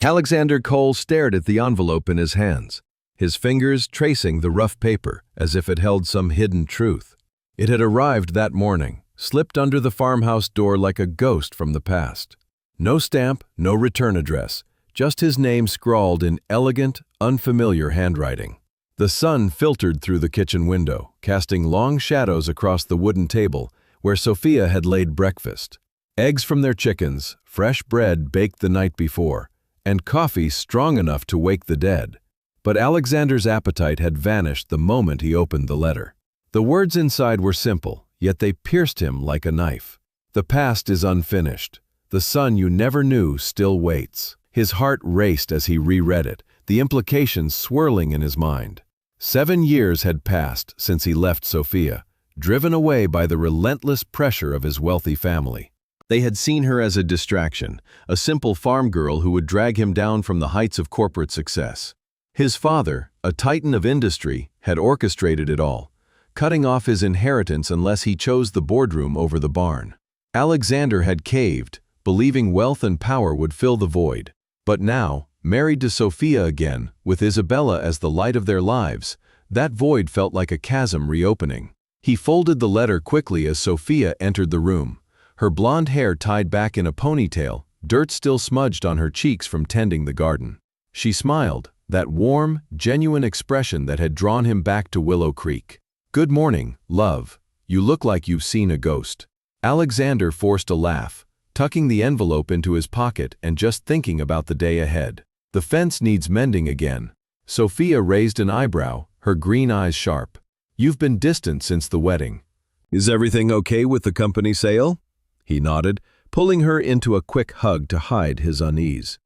Alexander Cole stared at the envelope in his hands, his fingers tracing the rough paper as if it held some hidden truth. It had arrived that morning, slipped under the farmhouse door like a ghost from the past. No stamp, no return address, just his name scrawled in elegant, unfamiliar handwriting. The sun filtered through the kitchen window, casting long shadows across the wooden table where Sophia had laid breakfast. Eggs from their chickens, fresh bread baked the night before, and coffee strong enough to wake the dead. But Alexander's appetite had vanished the moment he opened the letter. The words inside were simple, yet they pierced him like a knife. The past is unfinished. The son you never knew still waits. His heart raced as he reread it, the implications swirling in his mind. 7 years had passed since he left Sophia, driven away by the relentless pressure of his wealthy family. They had seen her as a distraction, a simple farm girl who would drag him down from the heights of corporate success. His father, a titan of industry, had orchestrated it all, cutting off his inheritance unless he chose the boardroom over the barn. Alexander had caved, believing wealth and power would fill the void. But now, married to Sophia again, with Isabella as the light of their lives, that void felt like a chasm reopening. He folded the letter quickly as Sophia entered the room, her blonde hair tied back in a ponytail, dirt still smudged on her cheeks from tending the garden. She smiled, that warm, genuine expression that had drawn him back to Willow Creek. "Good morning, love. You look like you've seen a ghost." Alexander forced a laugh, tucking the envelope into his pocket and just thinking about the day ahead. "The fence needs mending again." Sophia raised an eyebrow, her green eyes sharp. "You've been distant since the wedding." "Is everything okay with the company sale?" He nodded, pulling her into a quick hug to hide his unease.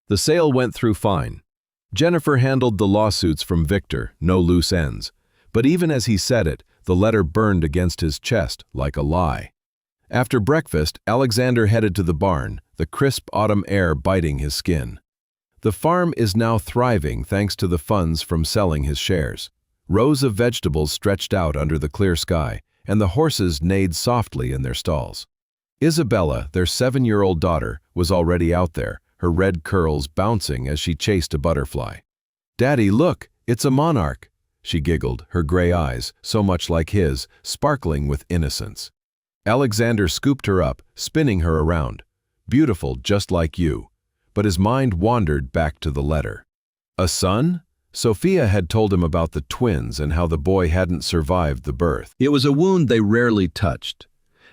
The sale went through fine. Jennifer handled the lawsuits from Victor, no loose ends. But even as he said it, the letter burned against his chest like a lie. After breakfast, Alexander headed to the barn, the crisp autumn air biting his skin. The farm is now thriving thanks to the funds from selling his shares. Rows of vegetables stretched out under the clear sky, and the horses neighed softly in their stalls. Isabella, their 7-year-old daughter, was already out there, her red curls bouncing as she chased a butterfly. "Daddy, look, it's a monarch," she giggled, her gray eyes, so much like his, sparkling with innocence. Alexander scooped her up, spinning her around. "Beautiful, just like you." But his mind wandered back to the letter. A son? Sophia had told him about the twins and how the boy hadn't survived the birth. It was a wound they rarely touched,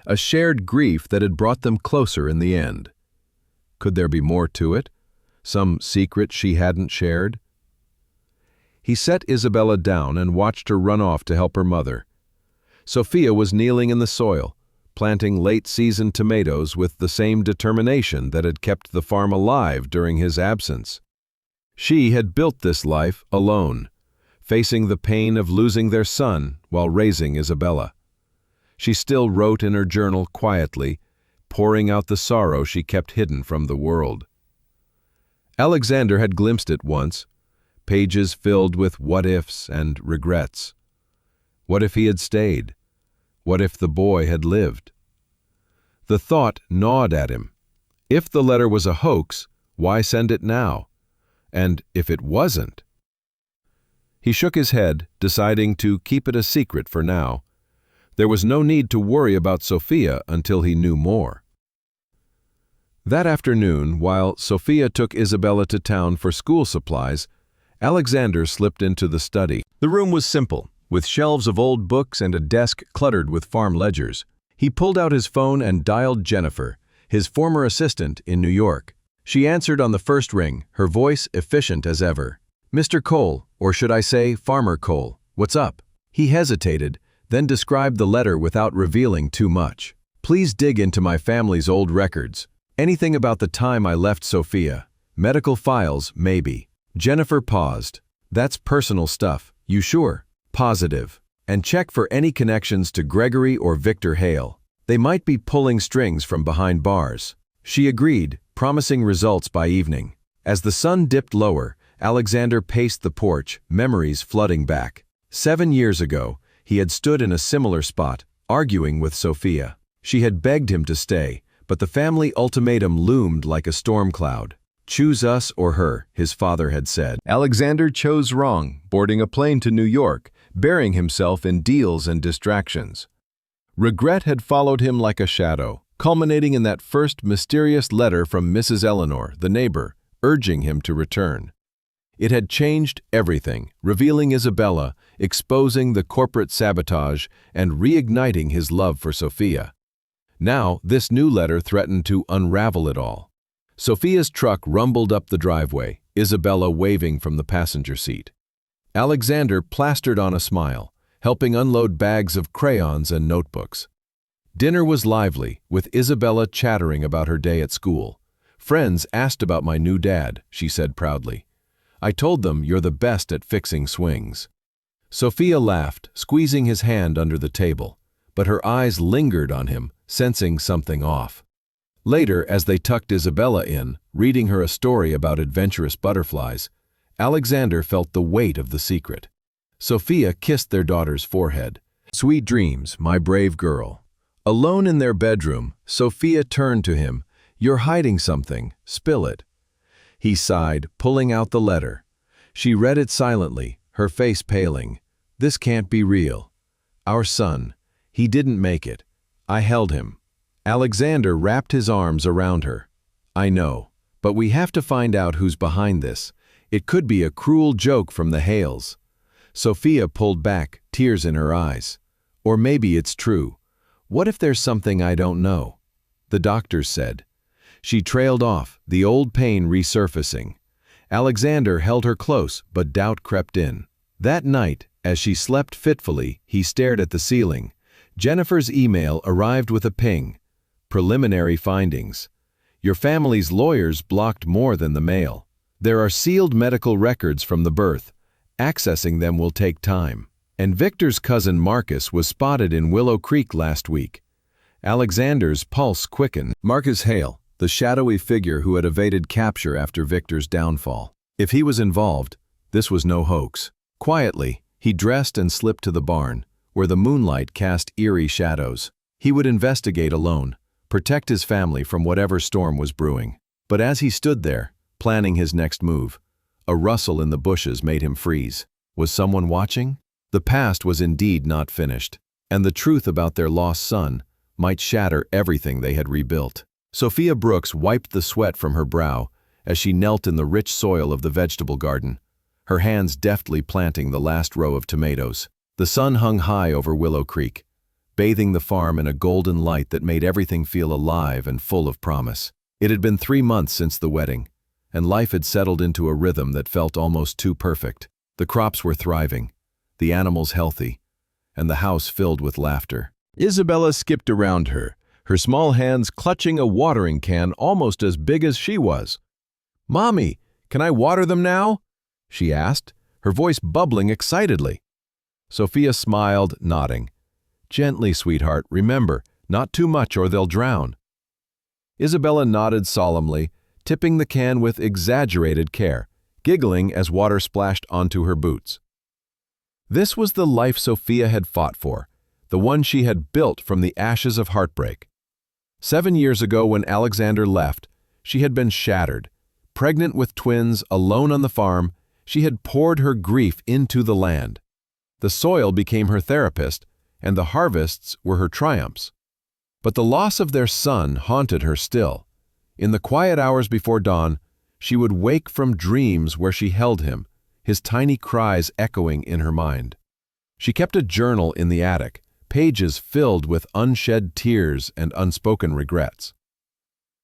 a shared grief that had brought them closer in the end. Could there be more to it? Some secret she hadn't shared? He set Isabella down and watched her run off to help her mother. Sophia was kneeling in the soil, planting late-season tomatoes with the same determination that had kept the farm alive during his absence. She had built this life alone, facing the pain of losing their son while raising Isabella. She still wrote in her journal quietly, pouring out the sorrow she kept hidden from the world. Alexander had glimpsed it once, pages filled with what-ifs and regrets. What if he had stayed? What if the boy had lived? The thought gnawed at him. If the letter was a hoax, why send it now? And if it wasn't? He shook his head, deciding to keep it a secret for now. There was no need to worry about Sophia until he knew more. That afternoon, while Sophia took Isabella to town for school supplies, Alexander slipped into the study. The room was simple, with shelves of old books and a desk cluttered with farm ledgers. He pulled out his phone and dialed Jennifer, his former assistant in New York. She answered on the first ring, her voice efficient as ever. "Mr. Cole, or should I say Farmer Cole, what's up?" He hesitated, then described the letter without revealing too much. "Please dig into my family's old records. Anything about the time I left Sophia. Medical files, maybe." Jennifer paused. "That's personal stuff. You sure?" "Positive. And check for any connections to Gregory or Victor Hale. They might be pulling strings from behind bars." She agreed, promising results by evening. As the sun dipped lower, Alexander paced the porch, memories flooding back. 7 years ago, he had stood in a similar spot, arguing with Sophia. She had begged him to stay, but the family ultimatum loomed like a storm cloud. "Choose us or her," his father had said. Alexander chose wrong, boarding a plane to New York, burying himself in deals and distractions. Regret had followed him like a shadow, culminating in that first mysterious letter from Mrs. Eleanor, the neighbor, urging him to return. It had changed everything, revealing Isabella, exposing the corporate sabotage, and reigniting his love for Sophia. Now, this new letter threatened to unravel it all. Sophia's truck rumbled up the driveway, Isabella waving from the passenger seat. Alexander plastered on a smile, helping unload bags of crayons and notebooks. Dinner was lively, with Isabella chattering about her day at school. "Friends asked about my new dad," she said proudly. "I told them you're the best at fixing swings." Sophia laughed, squeezing his hand under the table, but her eyes lingered on him, sensing something off. Later, as they tucked Isabella in, reading her a story about adventurous butterflies, Alexander felt the weight of the secret. Sophia kissed their daughter's forehead. "Sweet dreams, my brave girl." Alone in their bedroom, Sophia turned to him. "You're hiding something. Spill it." He sighed, pulling out the letter. She read it silently, her face paling. "This can't be real. Our son. He didn't make it. I held him." Alexander wrapped his arms around her. "I know, but we have to find out who's behind this. It could be a cruel joke from the Hales." Sophia pulled back, tears in her eyes. "Or maybe it's true. What if there's something I don't know?" The doctors said. She trailed off, the old pain resurfacing. Alexander held her close, but doubt crept in. That night, as she slept fitfully, he stared at the ceiling. Jennifer's email arrived with a ping. "Preliminary findings. Your family's lawyers blocked more than the mail. There are sealed medical records from the birth. Accessing them will take time. And Victor's cousin Marcus was spotted in Willow Creek last week." Alexander's pulse quickened. Marcus Hale, the shadowy figure who had evaded capture after Victor's downfall. If he was involved, this was no hoax. Quietly, he dressed and slipped to the barn, where the moonlight cast eerie shadows. He would investigate alone, protect his family from whatever storm was brewing. But as he stood there, planning his next move, a rustle in the bushes made him freeze. Was someone watching? The past was indeed not finished, and the truth about their lost son might shatter everything they had rebuilt. Sophia Brooks wiped the sweat from her brow as she knelt in the rich soil of the vegetable garden, her hands deftly planting the last row of tomatoes. The sun hung high over Willow Creek, bathing the farm in a golden light that made everything feel alive and full of promise. It had been 3 months since the wedding, and life had settled into a rhythm that felt almost too perfect. The crops were thriving, the animals healthy, and the house filled with laughter. Isabella skipped around her, her small hands clutching a watering can almost as big as she was. "Mommy, can I water them now?" she asked, her voice bubbling excitedly. Sophia smiled, nodding. "Gently, sweetheart, remember, not too much or they'll drown." Isabella nodded solemnly, tipping the can with exaggerated care, giggling as water splashed onto her boots. This was the life Sophia had fought for, the one she had built from the ashes of heartbreak. 7 years ago, when Alexander left, she had been shattered. Pregnant with twins, alone on the farm, she had poured her grief into the land. The soil became her therapist, and the harvests were her triumphs. But the loss of their son haunted her still. In the quiet hours before dawn, she would wake from dreams where she held him, his tiny cries echoing in her mind. She kept a journal in the attic, pages filled with unshed tears and unspoken regrets.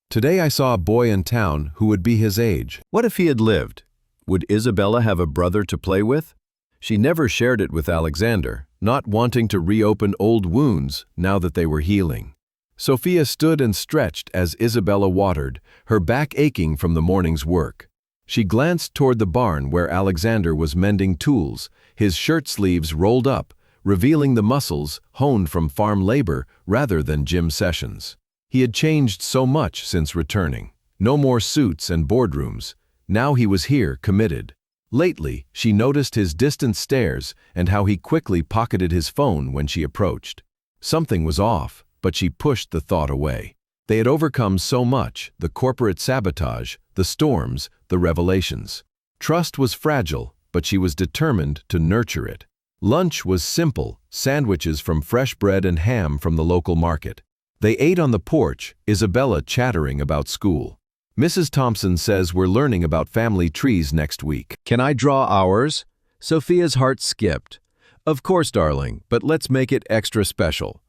Today I saw a boy in town who would be his age. What if he had lived? Would Isabella have a brother to play with? She never shared it with Alexander, not wanting to reopen old wounds now that they were healing. Sophia stood and stretched as Isabella watered, her back aching from the morning's work. She glanced toward the barn where Alexander was mending tools, his shirt sleeves rolled up, revealing the muscles honed from farm labor rather than gym sessions. He had changed so much since returning. No more suits and boardrooms. Now he was here, committed. Lately, she noticed his distant stares and how he quickly pocketed his phone when she approached. Something was off, but she pushed the thought away. They had overcome so much, the corporate sabotage, the storms, the revelations. Trust was fragile, but she was determined to nurture it. Lunch was simple, sandwiches from fresh bread and ham from the local market. They ate on the porch, Isabella chattering about school. Mrs. Thompson says we're learning about family trees next week. Can I draw ours? Sophia's heart skipped. Of course, darling, but let's make it extra special.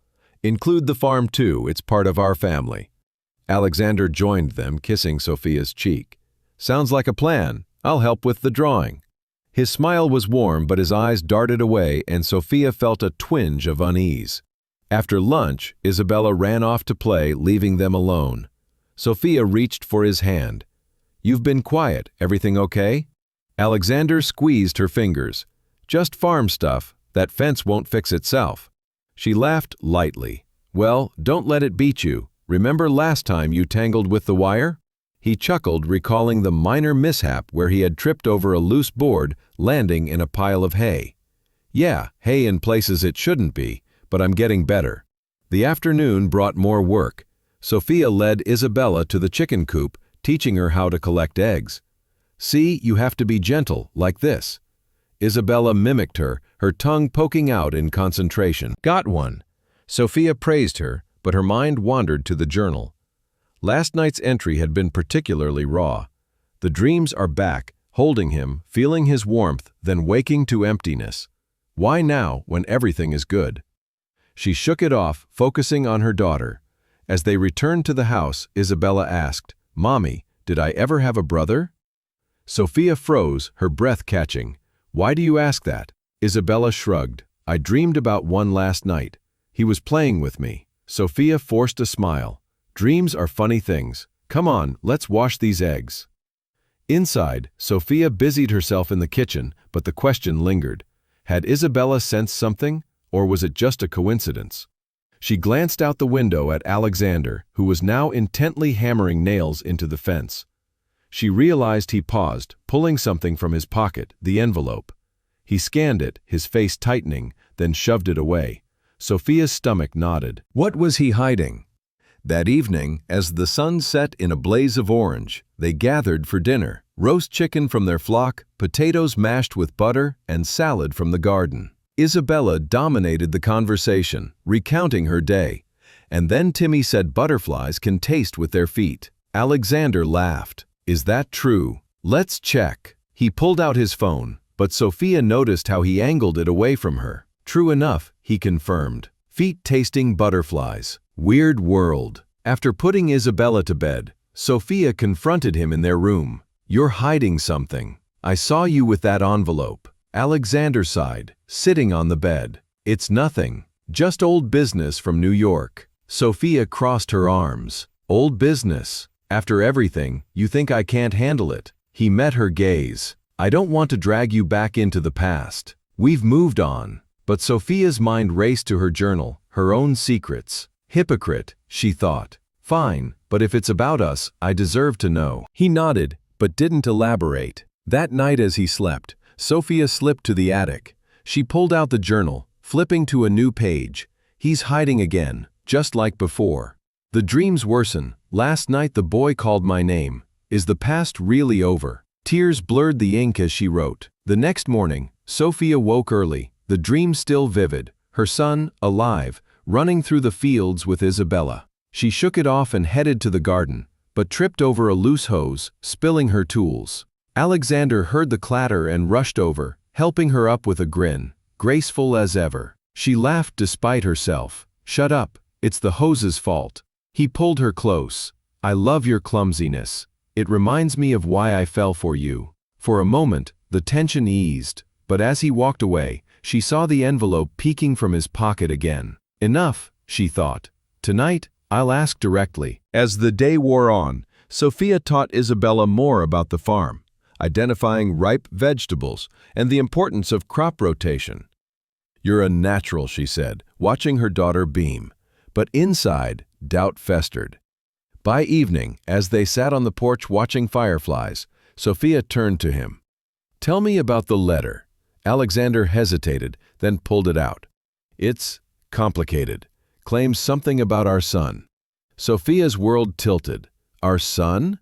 Include the farm too, it's part of our family. Alexander joined them, kissing Sophia's cheek. Sounds like a plan. I'll help with the drawing. His smile was warm, but his eyes darted away, and Sophia felt a twinge of unease. After lunch, Isabella ran off to play, leaving them alone. Sophia reached for his hand. You've been quiet. Everything okay? Alexander squeezed her fingers. Just farm stuff. That fence won't fix itself. She laughed lightly. Well, don't let it beat you. Remember last time you tangled with the wire? He chuckled, recalling the minor mishap where he had tripped over a loose board, landing in a pile of hay. Yeah, hay in places it shouldn't be, but I'm getting better. The afternoon brought more work. Sophia led Isabella to the chicken coop, teaching her how to collect eggs. See, you have to be gentle, like this. Isabella mimicked her, her tongue poking out in concentration. Got one. Sophia praised her, but her mind wandered to the journal. Last night's entry had been particularly raw. The dreams are back, holding him, feeling his warmth, then waking to emptiness. Why now, when everything is good? She shook it off, focusing on her daughter. As they returned to the house, Isabella asked, Mommy, did I ever have a brother? Sophia froze, her breath catching. Why do you ask that? Isabella shrugged. I dreamed about one last night. He was playing with me. Sophia forced a smile. Dreams are funny things. Come on, let's wash these eggs. Inside, Sophia busied herself in the kitchen, but the question lingered. Had Isabella sensed something, or was it just a coincidence? She glanced out the window at Alexander, who was now intently hammering nails into the fence. She realized he paused, pulling something from his pocket, the envelope. He scanned it, his face tightening, then shoved it away. Sophia's stomach nodded. What was he hiding? That evening, as the sun set in a blaze of orange, they gathered for dinner. Roast chicken from their flock, potatoes mashed with butter, and salad from the garden. Isabella dominated the conversation, recounting her day. And then Timmy said butterflies can taste with their feet. Alexander laughed. Is that true? Let's check. He pulled out his phone, but Sophia noticed how he angled it away from her. True enough, he confirmed. Feet tasting butterflies. Weird world. After putting Isabella to bed, Sophia confronted him in their room. You're hiding something. I saw you with that envelope. Alexander sighed, sitting on the bed. It's nothing. Just old business from New York. Sophia crossed her arms. Old business. After everything, you think I can't handle it. He met her gaze. I don't want to drag you back into the past. We've moved on. But Sophia's mind raced to her journal, her own secrets. Hypocrite, she thought. Fine, but if it's about us, I deserve to know. He nodded, but didn't elaborate. That night as he slept, Sophia slipped to the attic. She pulled out the journal, flipping to a new page. He's hiding again, just like before. The dreams worsen. Last night the boy called my name. Is the past really over? Tears blurred the ink as she wrote. The next morning, Sophia woke early, the dream still vivid, her son, alive, running through the fields with Isabella. She shook it off and headed to the garden, but tripped over a loose hose, spilling her tools. Alexander heard the clatter and rushed over, helping her up with a grin, graceful as ever. She laughed despite herself. Shut up, it's the hose's fault. He pulled her close. I love your clumsiness. It reminds me of why I fell for you. For a moment, the tension eased, but as he walked away, she saw the envelope peeking from his pocket again. Enough, she thought. Tonight, I'll ask directly. As the day wore on, Sophia taught Isabella more about the farm, identifying ripe vegetables and the importance of crop rotation. You're a natural, she said, watching her daughter beam. But inside, doubt festered. By evening, as they sat on the porch watching fireflies, Sophia turned to him. Tell me about the letter. Alexander hesitated, then pulled it out. It's complicated. Claims something about our son. Sophia's world tilted. Our son?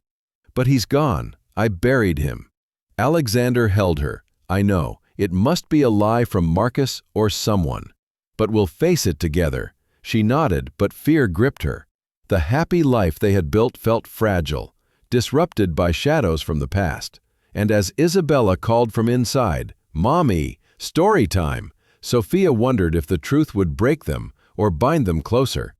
But he's gone. I buried him. Alexander held her. I know, it must be a lie from Marcus or someone. But we'll face it together. She nodded, but fear gripped her. The happy life they had built felt fragile, disrupted by shadows from the past. And as Isabella called from inside, "Mommy, story time," Sophia wondered if the truth would break them or bind them closer.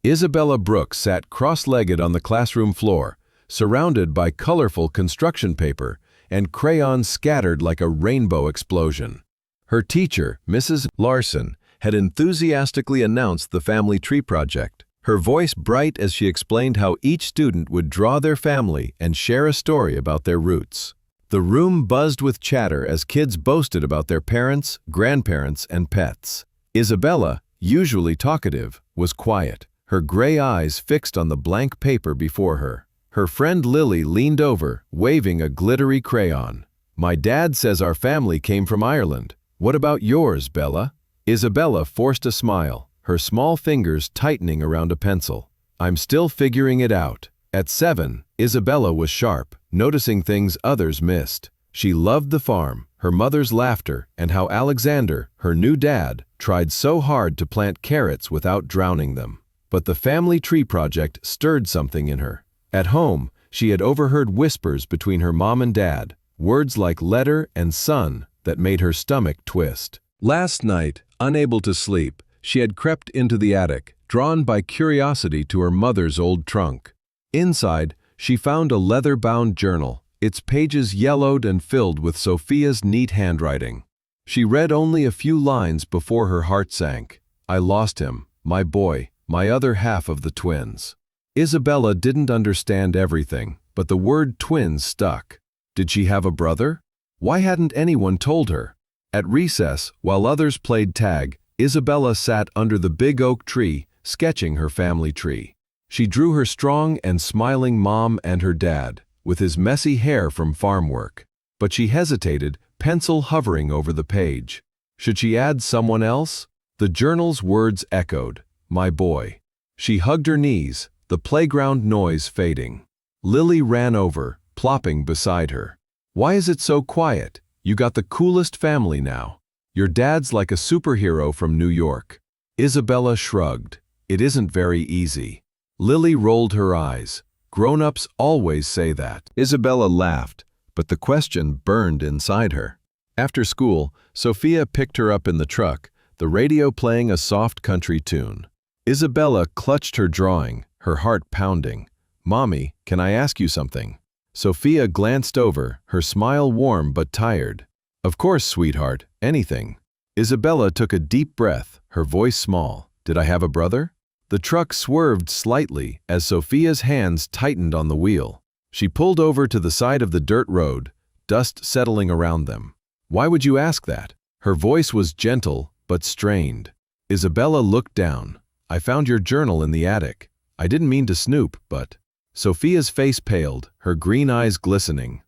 Isabella Brooks sat cross-legged on the classroom floor, surrounded by colorful construction paper and crayons scattered like a rainbow explosion. Her teacher, Mrs. Larson, had enthusiastically announced the family tree project, her voice bright as she explained how each student would draw their family and share a story about their roots. The room buzzed with chatter as kids boasted about their parents, grandparents, and pets. Isabella, usually talkative, was quiet, her gray eyes fixed on the blank paper before her. Her friend Lily leaned over, waving a glittery crayon. "My dad says our family came from Ireland. What about yours, Bella?" Isabella forced a smile, her small fingers tightening around a pencil. "I'm still figuring it out." At 7, Isabella was sharp, noticing things others missed. She loved the farm, her mother's laughter, and how Alexander, her new dad, tried so hard to plant carrots without drowning them. But the family tree project stirred something in her. At home, she had overheard whispers between her mom and dad, words like letter and son that made her stomach twist. Last night, unable to sleep, she had crept into the attic, drawn by curiosity to her mother's old trunk. Inside, she found a leather-bound journal, its pages yellowed and filled with Sophia's neat handwriting. She read only a few lines before her heart sank. "I lost him, my boy, my other half of the twins." Isabella didn't understand everything, but the word twins stuck. Did she have a brother? Why hadn't anyone told her? At recess, while others played tag, Isabella sat under the big oak tree, sketching her family tree. She drew her strong and smiling mom and her dad, with his messy hair from farm work. But she hesitated, pencil hovering over the page. Should she add someone else? The journal's words echoed, "My boy." She hugged her knees, the playground noise fading. Lily ran over, plopping beside her. "Why is it so quiet? You got the coolest family now. Your dad's like a superhero from New York." Isabella shrugged. "It isn't very easy." Lily rolled her eyes. "Grown-ups always say that." Isabella laughed, but the question burned inside her. After school, Sophia picked her up in the truck, the radio playing a soft country tune. Isabella clutched her drawing, her heart pounding. "Mommy, can I ask you something?" Sophia glanced over, her smile warm but tired. "Of course, sweetheart, anything." Isabella took a deep breath, her voice small. "Did I have a brother?" The truck swerved slightly as Sophia's hands tightened on the wheel. She pulled over to the side of the dirt road, dust settling around them. "Why would you ask that?" Her voice was gentle but strained. Isabella looked down. "I found your journal in the attic. I didn't mean to snoop, but..." Sophia's face paled, her green eyes glistening.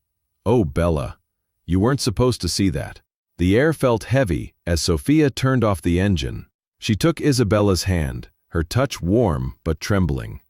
"Oh, Bella, you weren't supposed to see that." The air felt heavy as Sophia turned off the engine. She took Isabella's hand, her touch warm but trembling.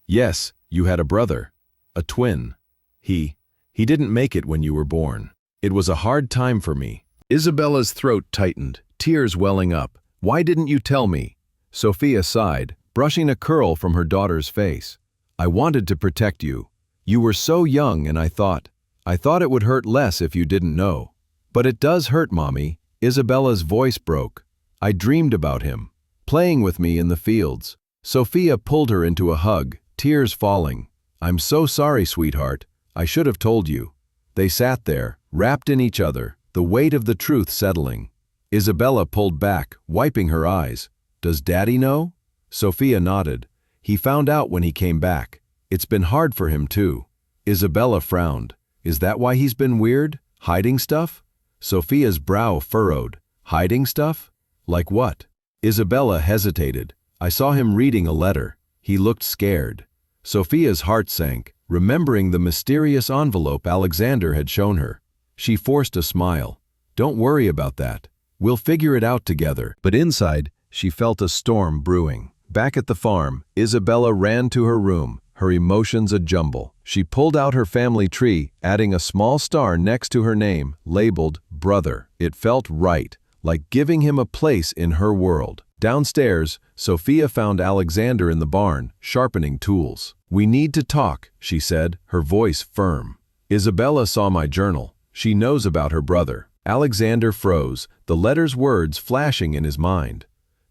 "Yes, you had a brother. A twin. He didn't make it when you were born. It was a hard time for me." Isabella's throat tightened, tears welling up. "Why didn't you tell me?" Sophia sighed, brushing a curl from her daughter's face. "I wanted to protect you. You were so young and I thought it would hurt less if you didn't know." "But it does hurt, Mommy." Isabella's voice broke. "I dreamed about him, playing with me in the fields." Sophia pulled her into a hug, tears falling. "I'm so sorry, sweetheart. I should have told you." They sat there, wrapped in each other, the weight of the truth settling. Isabella pulled back, wiping her eyes. "Does Daddy know?" Sophia nodded. "He found out when he came back. It's been hard for him too." Isabella frowned. "Is that why he's been weird? Hiding stuff?" Sophia's brow furrowed. "Hiding stuff? Like what?" Isabella hesitated. "I saw him reading a letter. He looked scared." Sophia's heart sank, remembering the mysterious envelope Alexander had shown her. She forced a smile. "Don't worry about that. We'll figure it out together." But inside, she felt a storm brewing. Back at the farm, Isabella ran to her room, her emotions a jumble. She pulled out her family tree, adding a small star next to her name, labeled Brother. It felt right, like giving him a place in her world. Downstairs, Sophia found Alexander in the barn, sharpening tools. "We need to talk," she said, her voice firm. "Isabella saw my journal. She knows about her brother." Alexander froze, the letter's words flashing in his mind.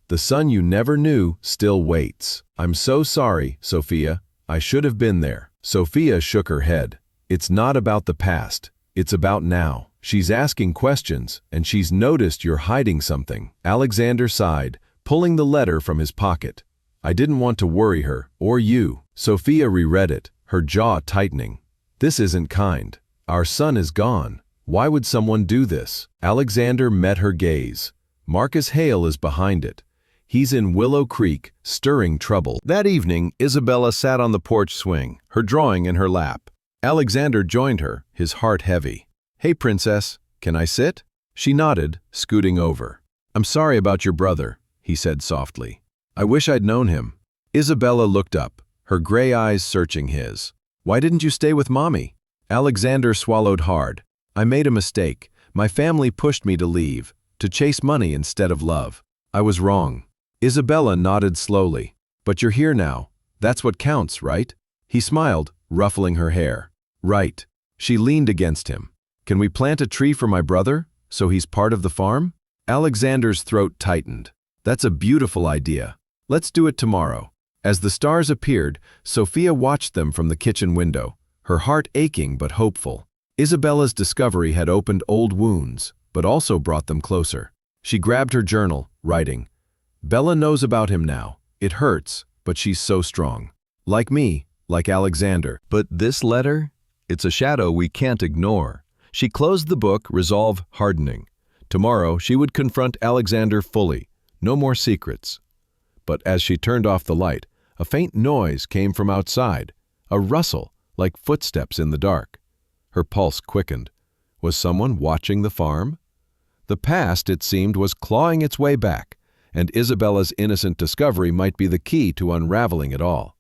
"The son you never knew still waits. I'm so sorry, Sophia. I should have been there." Sophia shook her head. "It's not about the past. It's about now. She's asking questions, and she's noticed you're hiding something." Alexander sighed, pulling the letter from his pocket. "I didn't want to worry her, or you." Sophia reread it, her jaw tightening. "This isn't kind. Our son is gone. Why would someone do this?" Alexander met her gaze. "Marcus Hale is behind it. He's in Willow Creek, stirring trouble." That evening, Isabella sat on the porch swing, her drawing in her lap. Alexander joined her, his heart heavy. "Hey, princess, can I sit?" She nodded, scooting over. "I'm sorry about your brother," he said softly. "I wish I'd known him." Isabella looked up, her gray eyes searching his. "Why didn't you stay with Mommy?" Alexander swallowed hard. "I made a mistake. My family pushed me to leave, to chase money instead of love. I was wrong." Isabella nodded slowly. "But you're here now. That's what counts, right?" He smiled, ruffling her hair. "Right." She leaned against him. "Can we plant a tree for my brother, so he's part of the farm?" Alexander's throat tightened. "That's a beautiful idea. Let's do it tomorrow." As the stars appeared, Sophia watched them from the kitchen window, her heart aching but hopeful. Isabella's discovery had opened old wounds, but also brought them closer. She grabbed her journal, writing, "Bella knows about him now. It hurts, but she's so strong. Like me, like Alexander. But this letter? It's a shadow we can't ignore." She closed the book, resolve hardening. Tomorrow she would confront Alexander fully. No more secrets. But as she turned off the light, a faint noise came from outside, a rustle, like footsteps in the dark. Her pulse quickened. Was someone watching the farm? The past, it seemed, was clawing its way back, and Isabella's innocent discovery might be the key to unraveling it all.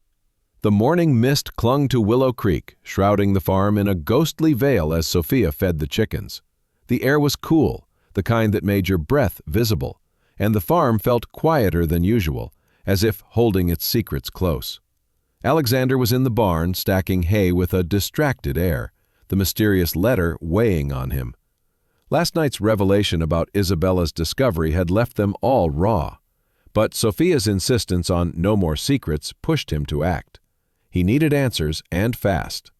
The morning mist clung to Willow Creek, shrouding the farm in a ghostly veil as Sophia fed the chickens. The air was cool, the kind that made your breath visible, and the farm felt quieter than usual, as if holding its secrets close. Alexander was in the barn, stacking hay with a distracted air, the mysterious letter weighing on him. Last night's revelation about Isabella's discovery had left them all raw, but Sophia's insistence on no more secrets pushed him to act. He needed answers, and fast.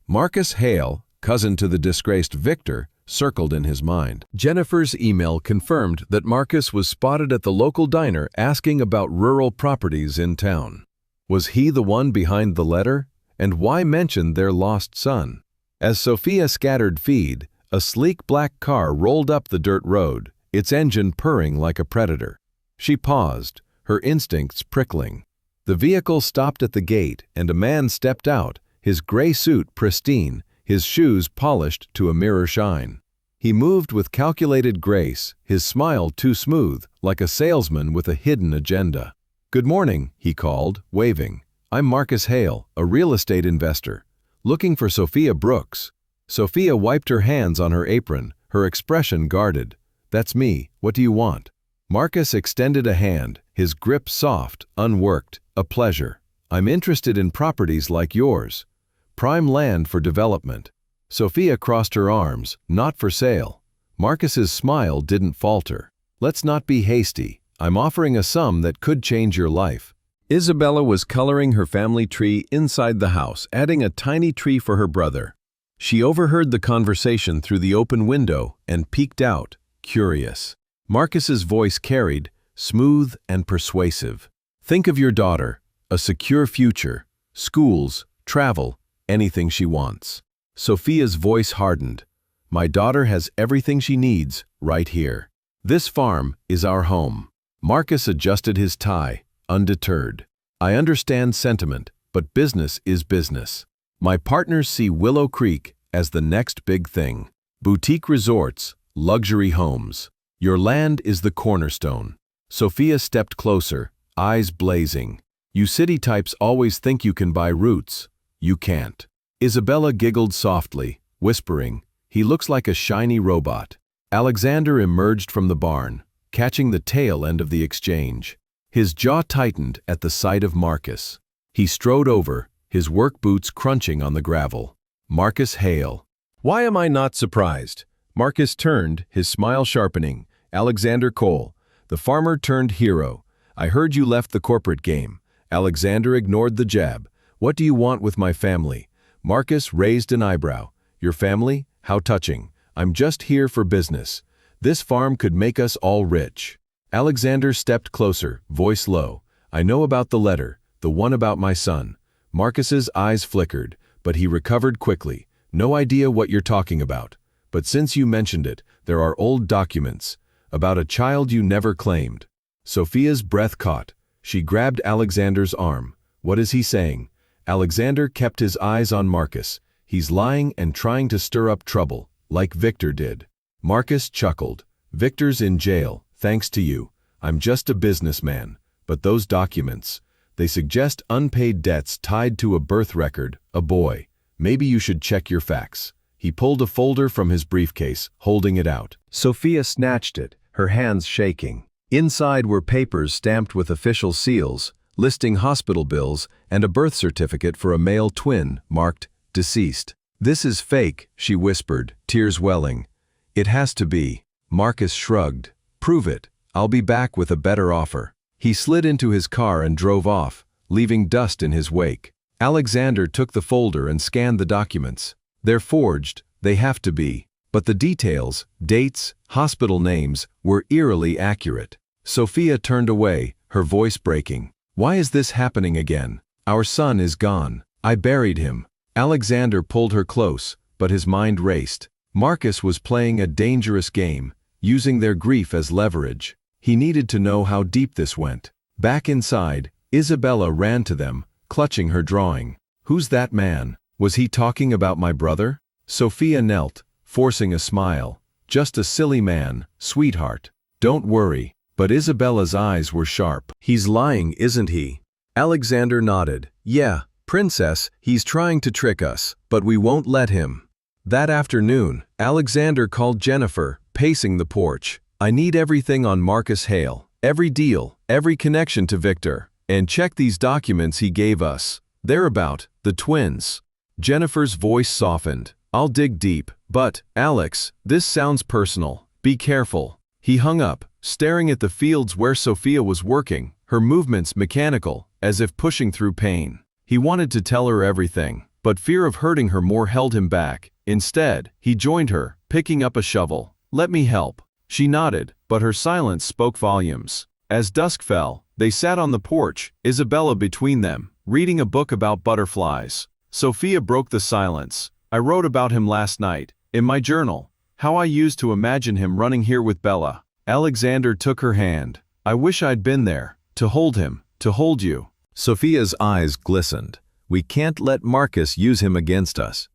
Marcus Hale, cousin to the disgraced Victor, circled in his mind. Jennifer's email confirmed that Marcus was spotted at the local diner asking about rural properties in town. Was he the one behind the letter? And why mention their lost son? As Sophia scattered feed, a sleek black car rolled up the dirt road, its engine purring like a predator. She paused, her instincts prickling. The vehicle stopped at the gate, and a man stepped out, his gray suit pristine, his shoes polished to a mirror shine. He moved with calculated grace, his smile too smooth, like a salesman with a hidden agenda. "Good morning," he called, waving. "I'm Marcus Hale, a real estate investor, looking for Sophia Brooks." Sophia wiped her hands on her apron, her expression guarded. "That's me. What do you want?" Marcus extended a hand, his grip soft, unworked, a pleasure. "I'm interested in properties like yours. Prime land for development." Sophia crossed her arms, "Not for sale." Marcus's smile didn't falter. "Let's not be hasty. I'm offering a sum that could change your life." Isabella was coloring her family tree inside the house, adding a tiny tree for her brother. She overheard the conversation through the open window and peeked out, curious. Marcus's voice carried, smooth and persuasive. "Think of your daughter, a secure future, schools, travel, anything she wants." Sophia's voice hardened. "My daughter has everything she needs right here. This farm is our home." Marcus adjusted his tie, undeterred. "I understand sentiment, but business is business. My partners see Willow Creek as the next big thing. Boutique resorts, luxury homes. Your land is the cornerstone." Sophia stepped closer, eyes blazing. You city types always think you can buy roots. You can't. Isabella giggled softly, whispering, "He looks like a shiny robot." Alexander emerged from the barn, catching the tail end of the exchange. His jaw tightened at the sight of Marcus. He strode over, his work boots crunching on the gravel. "Marcus Hale." "Why am I not surprised?" Marcus turned, his smile sharpening. "Alexander Cole, the farmer turned hero. I heard you left the corporate game." Alexander ignored the jab. "What do you want with my family?" Marcus raised an eyebrow. "Your family? How touching. I'm just here for business. This farm could make us all rich." Alexander stepped closer, voice low. "I know about the letter, the one about my son." Marcus's eyes flickered, but he recovered quickly. "No idea what you're talking about. But since you mentioned it, there are old documents about a child you never claimed." Sophia's breath caught. She grabbed Alexander's arm. "What is he saying?" Alexander kept his eyes on Marcus. "He's lying and trying to stir up trouble, like Victor did." Marcus chuckled. "Victor's in jail, thanks to you. I'm just a businessman. But those documents, they suggest unpaid debts tied to a birth record, a boy. Maybe you should check your facts." He pulled a folder from his briefcase, holding it out. Sophia snatched it, her hands shaking. Inside were papers stamped with official seals, listing hospital bills and a birth certificate for a male twin, marked deceased. "This is fake," she whispered, tears welling. "It has to be." Marcus shrugged. "Prove it. I'll be back with a better offer." He slid into his car and drove off, leaving dust in his wake. Alexander took the folder and scanned the documents. "They're forged, they have to be." But the details, dates, hospital names, were eerily accurate. Sophia turned away, her voice breaking. "Why is this happening again? Our son is gone. I buried him." Alexander pulled her close, but his mind raced. Marcus was playing a dangerous game, using their grief as leverage. He needed to know how deep this went. Back inside, Isabella ran to them, clutching her drawing. "Who's that man? Was he talking about my brother?" Sophia knelt, forcing a smile. "Just a silly man, sweetheart. Don't worry." But Isabella's eyes were sharp. "He's lying, isn't he?" Alexander nodded. "Yeah, princess, he's trying to trick us, but we won't let him." That afternoon, Alexander called Jennifer, pacing the porch. "I need everything on Marcus Hale, every deal, every connection to Victor, and check these documents he gave us. They're about the twins." Jennifer's voice softened. "I'll dig deep, but, Alex, this sounds personal. Be careful." He hung up, staring at the fields where Sophia was working, her movements mechanical, as if pushing through pain. He wanted to tell her everything, but fear of hurting her more held him back. Instead, he joined her, picking up a shovel. "Let me help." She nodded, but her silence spoke volumes. As dusk fell, they sat on the porch, Isabella between them, reading a book about butterflies. Sophia broke the silence. "I wrote about him last night, in my journal, how I used to imagine him running here with Bella." Alexander took her hand. "I wish I'd been there, to hold him, to hold you." Sophia's eyes glistened. "We can't let Marcus use him against us."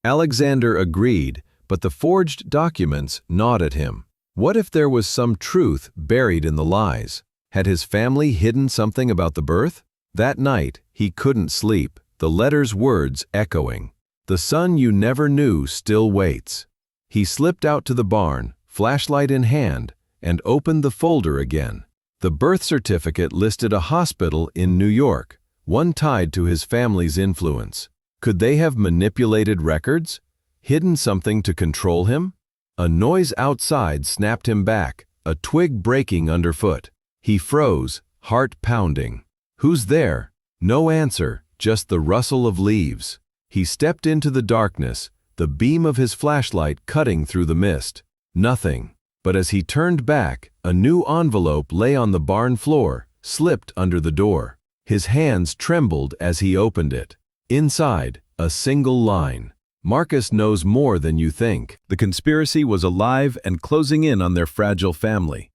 Alexander agreed, but the forged documents gnawed at him. What if there was some truth buried in the lies? Had his family hidden something about the birth? That night, he couldn't sleep, the letter's words echoing. "The son you never knew still waits." He slipped out to the barn, flashlight in hand, and opened the folder again. The birth certificate listed a hospital in New York, one tied to his family's influence. Could they have manipulated records? Hidden something to control him? A noise outside snapped him back, a twig breaking underfoot. He froze, heart pounding. "Who's there?" No answer, just the rustle of leaves. He stepped into the darkness, the beam of his flashlight cutting through the mist. Nothing. But as he turned back, a new envelope lay on the barn floor, slipped under the door. His hands trembled as he opened it. Inside, a single line. "Marcus knows more than you think." The conspiracy was alive and closing in on their fragile family.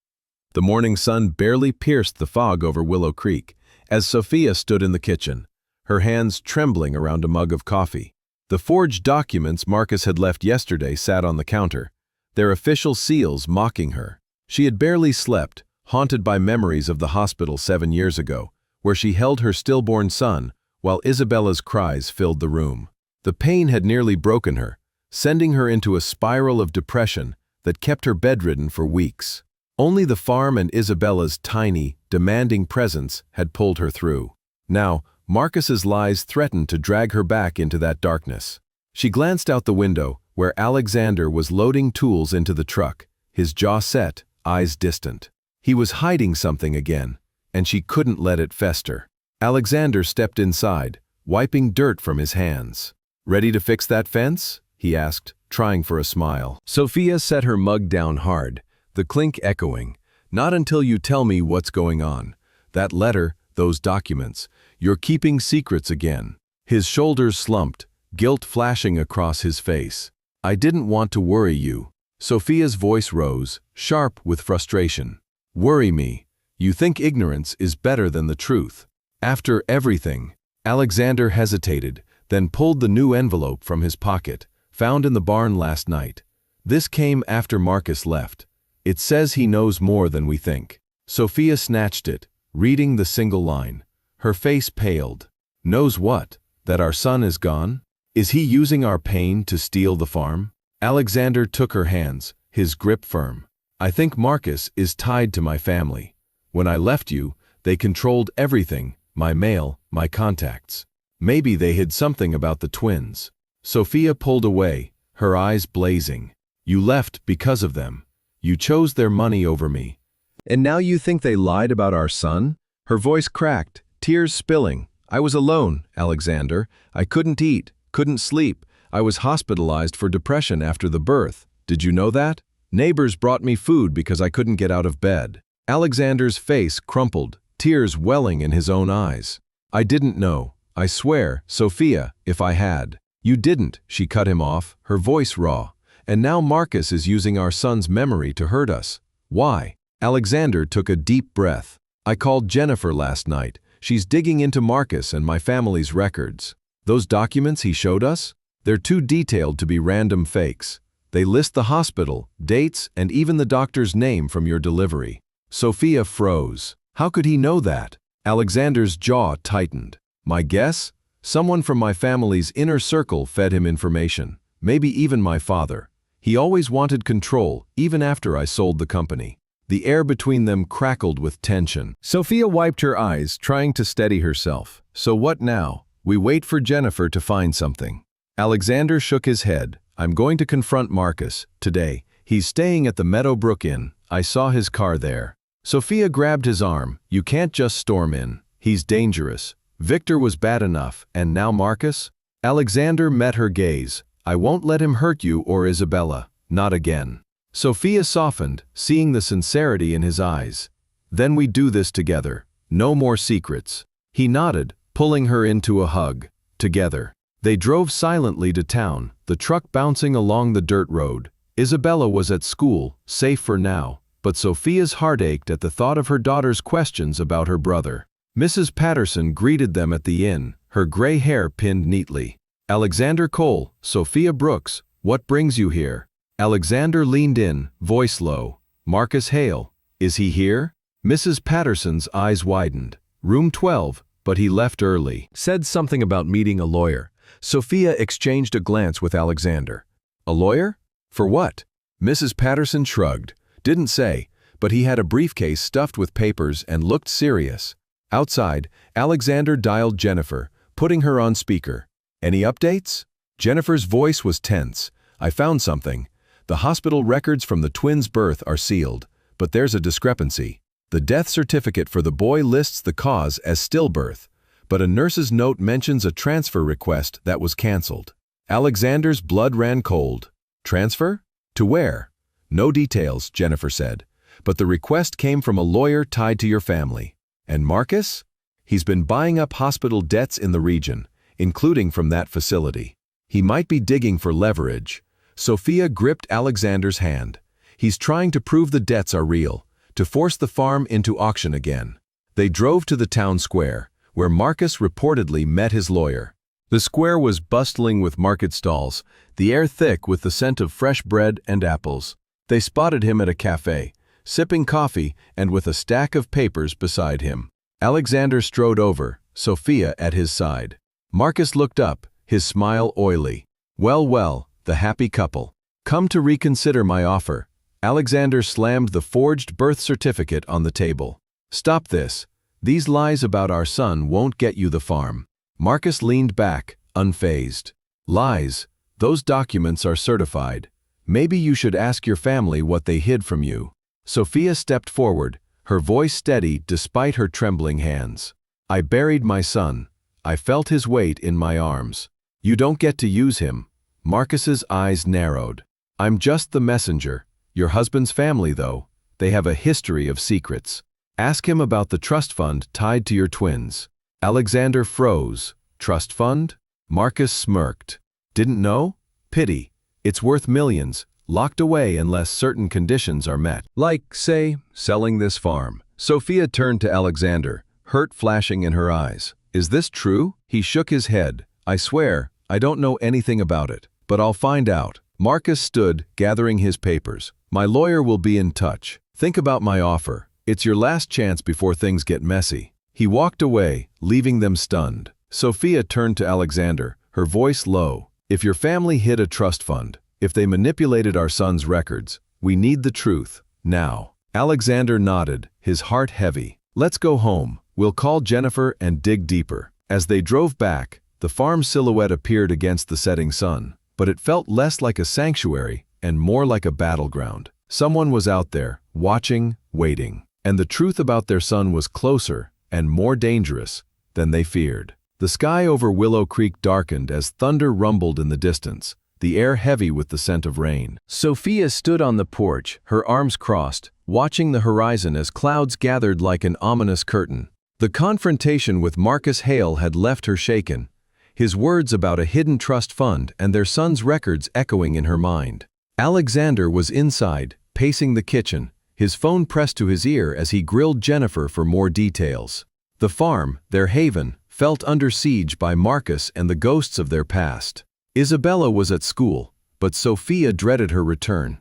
The morning sun barely pierced the fog over Willow Creek, as Sophia stood in the kitchen, her hands trembling around a mug of coffee. The forged documents Marcus had left yesterday sat on the counter, their official seals mocking her. She had barely slept, haunted by memories of the hospital 7 years ago, where she held her stillborn son, while Isabella's cries filled the room. The pain had nearly broken her, sending her into a spiral of depression that kept her bedridden for weeks. Only the farm and Isabella's tiny, demanding presence had pulled her through. Now, Marcus's lies threatened to drag her back into that darkness. She glanced out the window, where Alexander was loading tools into the truck, his jaw set, eyes distant. He was hiding something again, and she couldn't let it fester. Alexander stepped inside, wiping dirt from his hands. "Ready to fix that fence?" he asked, trying for a smile. Sophia set her mug down hard, the clink echoing. "Not until you tell me what's going on. That letter, those documents. You're keeping secrets again." His shoulders slumped, guilt flashing across his face. "I didn't want to worry you." Sophia's voice rose, sharp with frustration. "Worry me. You think ignorance is better than the truth." After everything, Alexander hesitated, then pulled the new envelope from his pocket, found in the barn last night. "This came after Marcus left. It says he knows more than we think." Sophia snatched it, reading the single line. Her face paled. "Knows what? That our son is gone? Is he using our pain to steal the farm?" Alexander took her hands, his grip firm. "I think Marcus is tied to my family. When I left you, they controlled everything, my mail, my contacts. Maybe they hid something about the twins." Sophia pulled away, her eyes blazing. "You left because of them. You chose their money over me. And now you think they lied about our son?" Her voice cracked, tears spilling. "I was alone, Alexander. I couldn't eat, couldn't sleep. I was hospitalized for depression after the birth. Did you know that? Neighbors brought me food because I couldn't get out of bed." Alexander's face crumpled, tears welling in his own eyes. "I didn't know. I swear, Sophia, if I had." "You didn't," she cut him off, her voice raw. "And now Marcus is using our son's memory to hurt us. Why?" Alexander took a deep breath. "I called Jennifer last night. She's digging into Marcus and my family's records. Those documents he showed us? They're too detailed to be random fakes. They list the hospital, dates, and even the doctor's name from your delivery." Sophia froze. How could he know that? Alexander's jaw tightened. "My guess? Someone from my family's inner circle fed him information. Maybe even my father. He always wanted control, even after I sold the company." The air between them crackled with tension. Sophia wiped her eyes, trying to steady herself. "So what now? We wait for Jennifer to find something." Alexander shook his head. "I'm going to confront Marcus, today. He's staying at the Meadowbrook Inn. I saw his car there." Sophia grabbed his arm. "You can't just storm in. He's dangerous. Victor was bad enough, and now Marcus?" Alexander met her gaze. "I won't let him hurt you or Isabella. Not again." Sophia softened, seeing the sincerity in his eyes. "Then we do this together. No more secrets." He nodded, pulling her into a hug. Together. They drove silently to town, the truck bouncing along the dirt road. Isabella was at school, safe for now, but Sophia's heart ached at the thought of her daughter's questions about her brother. Mrs. Patterson greeted them at the inn, her gray hair pinned neatly. "Alexander Cole, Sophia Brooks, what brings you here?" Alexander leaned in, voice low. "Marcus Hale. Is he here?" Mrs. Patterson's eyes widened. "Room 12, but he left early." Said something about meeting a lawyer. Sophia exchanged a glance with Alexander. "A lawyer? For what?" Mrs. Patterson shrugged. "Didn't say, but he had a briefcase stuffed with papers and looked serious." Outside, Alexander dialed Jennifer, putting her on speaker. "Any updates?" Jennifer's voice was tense. "I found something. The hospital records from the twins' birth are sealed, but there's a discrepancy. The death certificate for the boy lists the cause as stillbirth, but a nurse's note mentions a transfer request that was canceled." Alexander's blood ran cold. "Transfer? To where?" "No details," Jennifer said, "but the request came from a lawyer tied to your family." "And Marcus? He's been buying up hospital debts in the region, including from that facility. He might be digging for leverage." Sophia gripped Alexander's hand. "He's trying to prove the debts are real, to force the farm into auction again." They drove to the town square, where Marcus reportedly met his lawyer. The square was bustling with market stalls, the air thick with the scent of fresh bread and apples. They spotted him at a cafe, sipping coffee and with a stack of papers beside him. Alexander strode over, Sophia at his side. Marcus looked up, his smile oily. Well, well, the happy couple. Come to reconsider my offer. Alexander slammed the forged birth certificate on the table. Stop this. These lies about our son won't get you the farm. Marcus leaned back, unfazed. Lies. Those documents are certified. Maybe you should ask your family what they hid from you. Sophia stepped forward, her voice steady despite her trembling hands. I buried my son. I felt his weight in my arms. You don't get to use him. Marcus's eyes narrowed. I'm just the messenger. Your husband's family, though, they have a history of secrets. Ask him about the trust fund tied to your twins. Alexander froze. Trust fund? Marcus smirked. Didn't know? Pity. It's worth millions, locked away unless certain conditions are met. Like, say, selling this farm. Sophia turned to Alexander, hurt flashing in her eyes. Is this true? He shook his head. I swear, I don't know anything about it, but I'll find out. Marcus stood, gathering his papers. My lawyer will be in touch. Think about my offer. It's your last chance before things get messy. He walked away, leaving them stunned. Sophia turned to Alexander, her voice low. If your family hid a trust fund, if they manipulated our son's records, we need the truth, now. Alexander nodded, his heart heavy. Let's go home. We'll call Jennifer and dig deeper. As they drove back, the farm silhouette appeared against the setting sun, but it felt less like a sanctuary and more like a battleground. Someone was out there, watching, waiting, and the truth about their son was closer and more dangerous than they feared. The sky over Willow Creek darkened as thunder rumbled in the distance, the air heavy with the scent of rain. Sophia stood on the porch, her arms crossed, watching the horizon as clouds gathered like an ominous curtain. The confrontation with Marcus Hale had left her shaken, his words about a hidden trust fund and their son's records echoing in her mind. Alexander was inside, pacing the kitchen, his phone pressed to his ear as he grilled Jennifer for more details. The farm, their haven, felt under siege by Marcus and the ghosts of their past. Isabella was at school, but Sophia dreaded her return,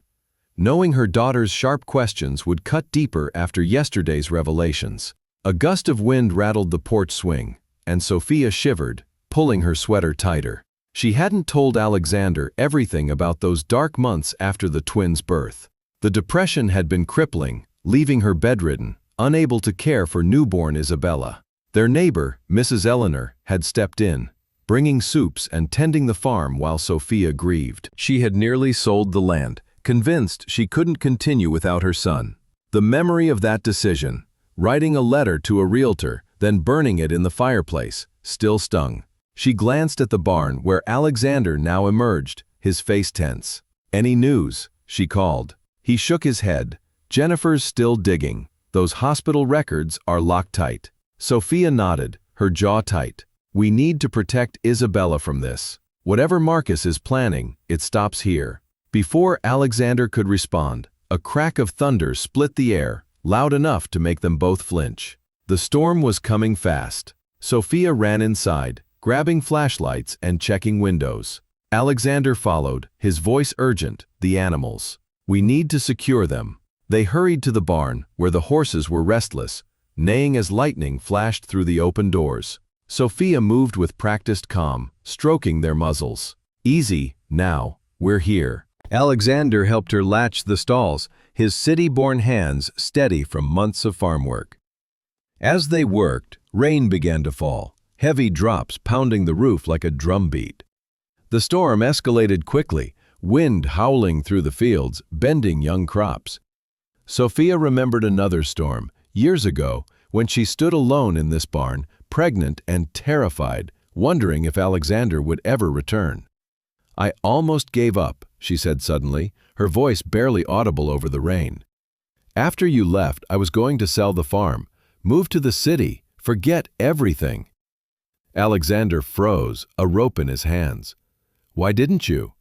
knowing her daughter's sharp questions would cut deeper after yesterday's revelations. A gust of wind rattled the porch swing, and Sophia shivered, pulling her sweater tighter. She hadn't told Alexander everything about those dark months after the twins' birth. The depression had been crippling, leaving her bedridden, unable to care for newborn Isabella. Their neighbor, Mrs. Eleanor, had stepped in, bringing soups and tending the farm while Sophia grieved. She had nearly sold the land, convinced she couldn't continue without her son. The memory of that decision, writing a letter to a realtor, then burning it in the fireplace, still stung. She glanced at the barn where Alexander now emerged, his face tense. Any news? She called. He shook his head. Jennifer's still digging. Those hospital records are locked tight. Sophia nodded, her jaw tight. We need to protect Isabella from this. Whatever Marcus is planning, it stops here. Before Alexander could respond, a crack of thunder split the air, loud enough to make them both flinch. The storm was coming fast. Sophia ran inside, grabbing flashlights and checking windows. Alexander followed, his voice urgent, the animals. We need to secure them. They hurried to the barn, where the horses were restless, neighing as lightning flashed through the open doors. Sophia moved with practiced calm, stroking their muzzles. Easy, now, we're here. Alexander helped her latch the stalls, his city-born hands steady from months of farm work. As they worked, rain began to fall, heavy drops pounding the roof like a drumbeat. The storm escalated quickly, wind howling through the fields, bending young crops. Sophia remembered another storm, years ago, when she stood alone in this barn, pregnant and terrified, wondering if Alexander would ever return. I almost gave up, she said suddenly, her voice barely audible over the rain. After you left, I was going to sell the farm, move to the city, forget everything. Alexander froze, a rope in his hands. Why didn't you?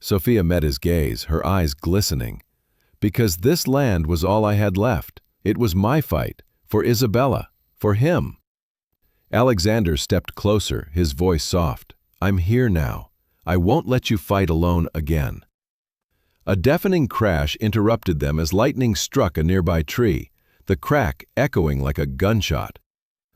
Sophia met his gaze, her eyes glistening. Because this land was all I had left. It was my fight, for Isabella, for him. Alexander stepped closer, his voice soft. I'm here now. I won't let you fight alone again. A deafening crash interrupted them as lightning struck a nearby tree, the crack echoing like a gunshot.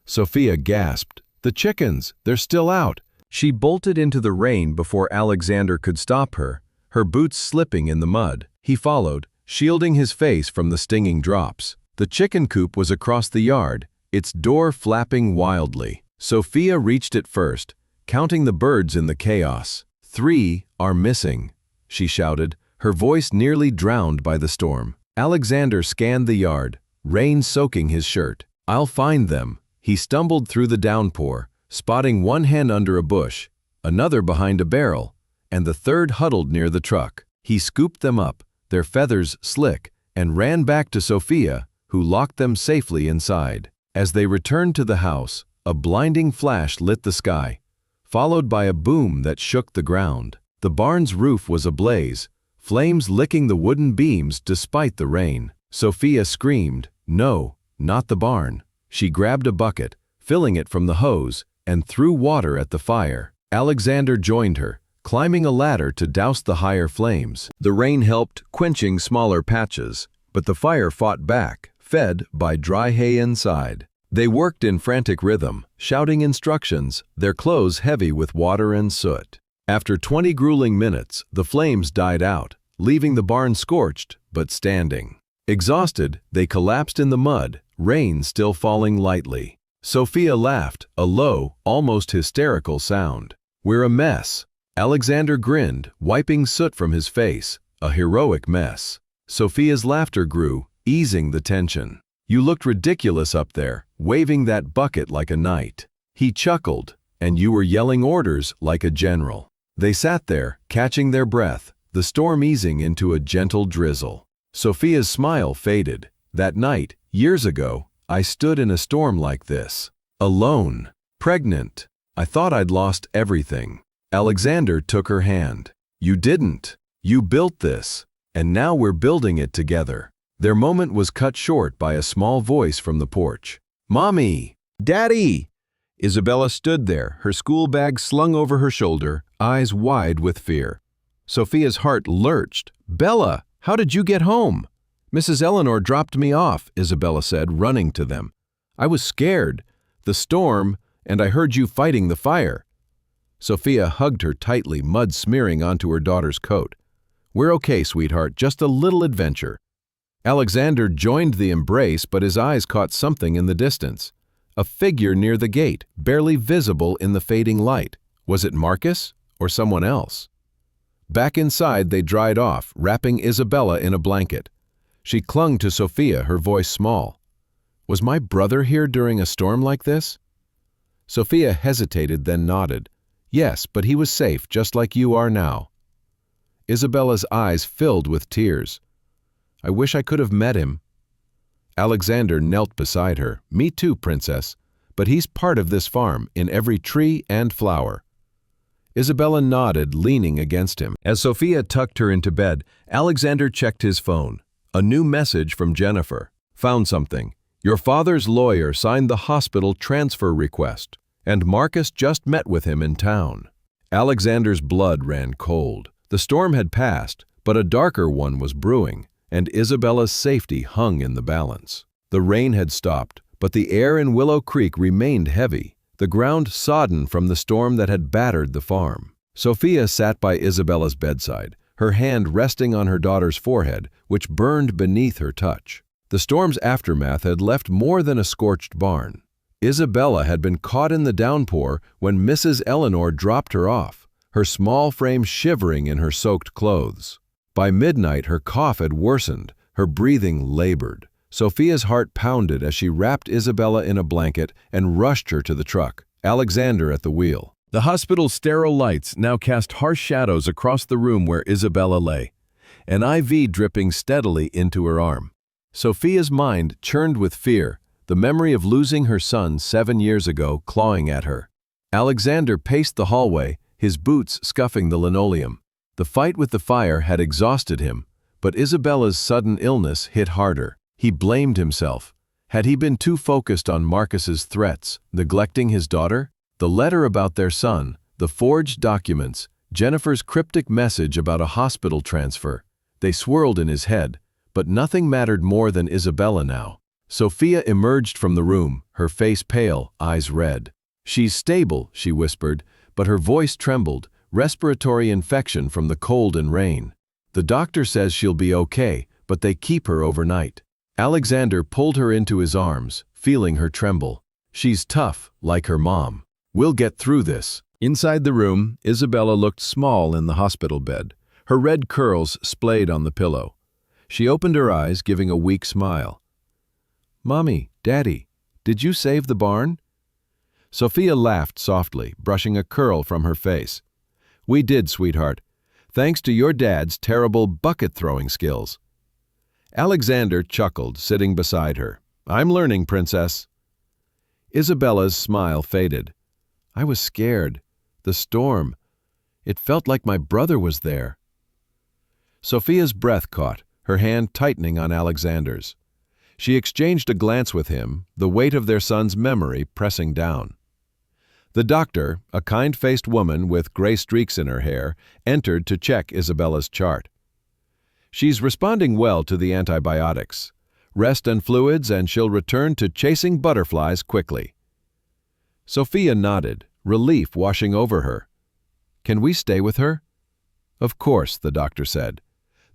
Sophia gasped. "The chickens! They're still out!" She bolted into the rain before Alexander could stop her, her boots slipping in the mud. He followed, shielding his face from the stinging drops. The chicken coop was across the yard, its door flapping wildly. Sophia reached it first, counting the birds in the chaos. "3 are missing," she shouted, her voice nearly drowned by the storm. Alexander scanned the yard, rain soaking his shirt. "I'll find them." He stumbled through the downpour, spotting one hen under a bush, another behind a barrel, and the third huddled near the truck. He scooped them up, their feathers slick, and ran back to Sophia, who locked them safely inside. As they returned to the house, a blinding flash lit the sky, followed by a boom that shook the ground. The barn's roof was ablaze, flames licking the wooden beams despite the rain. Sophia screamed, "No, not the barn." She grabbed a bucket, filling it from the hose, and threw water at the fire. Alexander joined her, climbing a ladder to douse the higher flames. The rain helped, quenching smaller patches, but the fire fought back, fed by dry hay inside. They worked in frantic rhythm, shouting instructions, their clothes heavy with water and soot. After 20 grueling minutes, the flames died out, leaving the barn scorched but standing. Exhausted, they collapsed in the mud, rain still falling lightly. Sophia laughed, a low, almost hysterical sound. "We're a mess." Alexander grinned, wiping soot from his face, a heroic mess. Sophia's laughter grew, easing the tension. "You looked ridiculous up there, waving that bucket like a knight." He chuckled, "And you were yelling orders like a general." They sat there, catching their breath, the storm easing into a gentle drizzle. Sophia's smile faded. "That night, years ago, I stood in a storm like this. Alone. Pregnant. I thought I'd lost everything." Alexander took her hand. "You didn't. You built this. And now we're building it together." Their moment was cut short by a small voice from the porch. "Mommy! Daddy!" Isabella stood there, her school bag slung over her shoulder, eyes wide with fear. Sophia's heart lurched. "Bella, how did you get home?" "Mrs. Eleanor dropped me off," Isabella said, running to them. "I was scared. The storm, and I heard you fighting the fire." Sophia hugged her tightly, mud smearing onto her daughter's coat. "We're okay, sweetheart, just a little adventure." Alexander joined the embrace, but his eyes caught something in the distance. A figure near the gate, barely visible in the fading light. Was it Marcus or someone else? Back inside, they dried off, wrapping Isabella in a blanket. She clung to Sophia, her voice small. "Was my brother here during a storm like this?" Sophia hesitated, then nodded. "Yes, but he was safe, just like you are now." Isabella's eyes filled with tears. "I wish I could have met him." Alexander knelt beside her. "Me too, princess. But he's part of this farm, in every tree and flower." Isabella nodded, leaning against him. As Sophia tucked her into bed, Alexander checked his phone. A new message from Jennifer. "Found something. Your father's lawyer signed the hospital transfer request, and Marcus just met with him in town." Alexander's blood ran cold. The storm had passed, but a darker one was brewing, and Isabella's safety hung in the balance. The rain had stopped, but the air in Willow Creek remained heavy, the ground sodden from the storm that had battered the farm. Sophia sat by Isabella's bedside, her hand resting on her daughter's forehead, which burned beneath her touch. The storm's aftermath had left more than a scorched barn. Isabella had been caught in the downpour when Mrs. Eleanor dropped her off, her small frame shivering in her soaked clothes. By midnight, her cough had worsened, her breathing labored. Sophia's heart pounded as she wrapped Isabella in a blanket and rushed her to the truck, Alexander at the wheel. The hospital's sterile lights now cast harsh shadows across the room where Isabella lay, an IV dripping steadily into her arm. Sophia's mind churned with fear, the memory of losing her son 7 years ago clawing at her. Alexander paced the hallway, his boots scuffing the linoleum. The fight with the fire had exhausted him, but Isabella's sudden illness hit harder. He blamed himself. Had he been too focused on Marcus's threats, neglecting his daughter? The letter about their son, the forged documents, Jennifer's cryptic message about a hospital transfer. They swirled in his head, but nothing mattered more than Isabella now. Sophia emerged from the room, her face pale, eyes red. "She's stable," she whispered, but her voice trembled, respiratory infection from the cold and rain. "The doctor says she'll be okay, but they keep her overnight." Alexander pulled her into his arms, feeling her tremble. "She's tough, like her mom. We'll get through this." Inside the room, Isabella looked small in the hospital bed. Her red curls splayed on the pillow. She opened her eyes, giving a weak smile. "Mommy, Daddy, did you save the barn?" Sophia laughed softly, brushing a curl from her face. "We did, sweetheart. Thanks to your dad's terrible bucket-throwing skills." Alexander chuckled, sitting beside her. "I'm learning, princess." Isabella's smile faded. "I was scared. The storm. It felt like my brother was there." Sophia's breath caught, her hand tightening on Alexander's. She exchanged a glance with him, the weight of their son's memory pressing down. The doctor, a kind-faced woman with gray streaks in her hair, entered to check Isabella's chart. "She's responding well to the antibiotics. Rest and fluids, and she'll return to chasing butterflies quickly." Sophia nodded, relief washing over her. "Can we stay with her?" "Of course," the doctor said,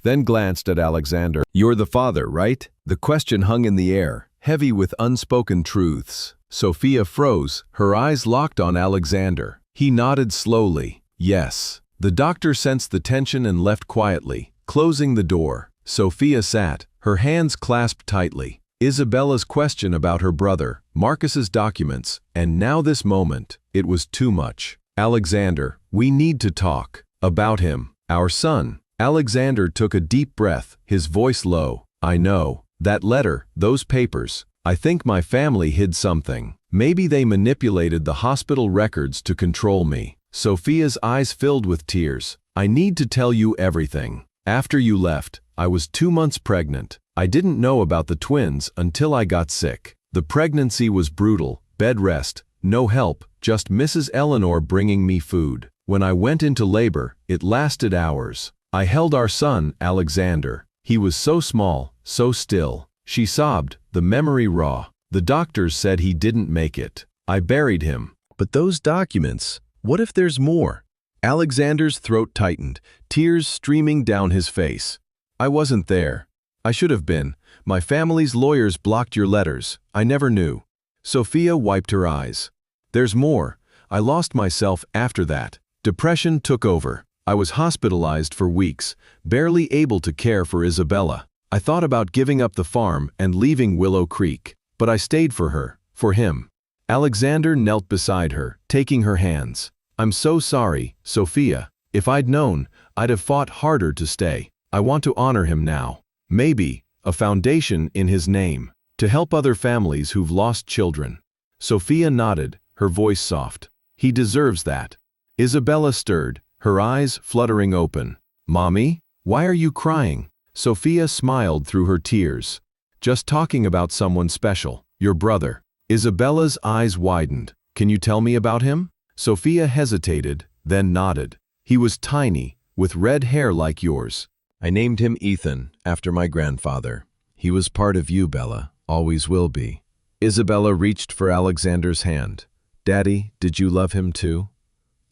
then glanced at Alexander. "You're the father, right?" The question hung in the air, heavy with unspoken truths. Sophia froze, her eyes locked on Alexander. He nodded slowly. "Yes." The doctor sensed the tension and left quietly, closing the door. Sophia sat, her hands clasped tightly. Isabella's question about her brother, Marcus's documents, and now this moment, it was too much. "Alexander, we need to talk. About him. Our son." Alexander took a deep breath, his voice low. "I know. That letter, those papers. I think my family hid something. Maybe they manipulated the hospital records to control me." Sophia's eyes filled with tears. "I need to tell you everything. After you left, I was 2 months pregnant. I didn't know about the twins until I got sick. The pregnancy was brutal, bed rest, no help, just Mrs. Eleanor bringing me food. When I went into labor, it lasted hours. I held our son, Alexander. He was so small, so still." She sobbed, the memory raw. "The doctors said he didn't make it. I buried him." "But those documents, what if there's more?" Alexander's throat tightened, tears streaming down his face. "I wasn't there. I should have been. My family's lawyers blocked your letters. I never knew." Sophia wiped her eyes. "There's more. I lost myself after that. Depression took over. I was hospitalized for weeks, barely able to care for Isabella. I thought about giving up the farm and leaving Willow Creek, but I stayed for her, for him." Alexander knelt beside her, taking her hands. "I'm so sorry, Sophia. If I'd known, I'd have fought harder to stay. I want to honor him now. Maybe a foundation in his name, to help other families who've lost children." Sophia nodded, her voice soft. "He deserves that." Isabella stirred, her eyes fluttering open. "Mommy, why are you crying?" Sophia smiled through her tears. "Just talking about someone special, your brother." Isabella's eyes widened. "Can you tell me about him?" Sophia hesitated, then nodded. "He was tiny, with red hair like yours. I named him Ethan, after my grandfather. He was part of you, Bella, always will be." Isabella reached for Alexander's hand. "Daddy, did you love him too?"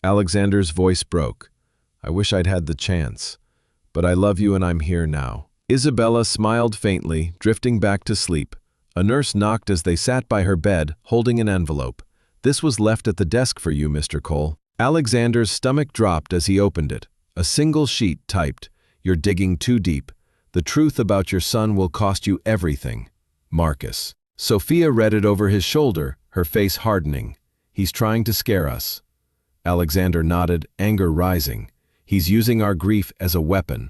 Alexander's voice broke. "I wish I'd had the chance. But I love you and I'm here now." Isabella smiled faintly, drifting back to sleep. A nurse knocked as they sat by her bed, holding an envelope. "This was left at the desk for you, Mr. Cole." Alexander's stomach dropped as he opened it. A single sheet typed, "You're digging too deep. The truth about your son will cost you everything. Marcus." Sophia read it over his shoulder, her face hardening. "He's trying to scare us." Alexander nodded, anger rising. "He's using our grief as a weapon.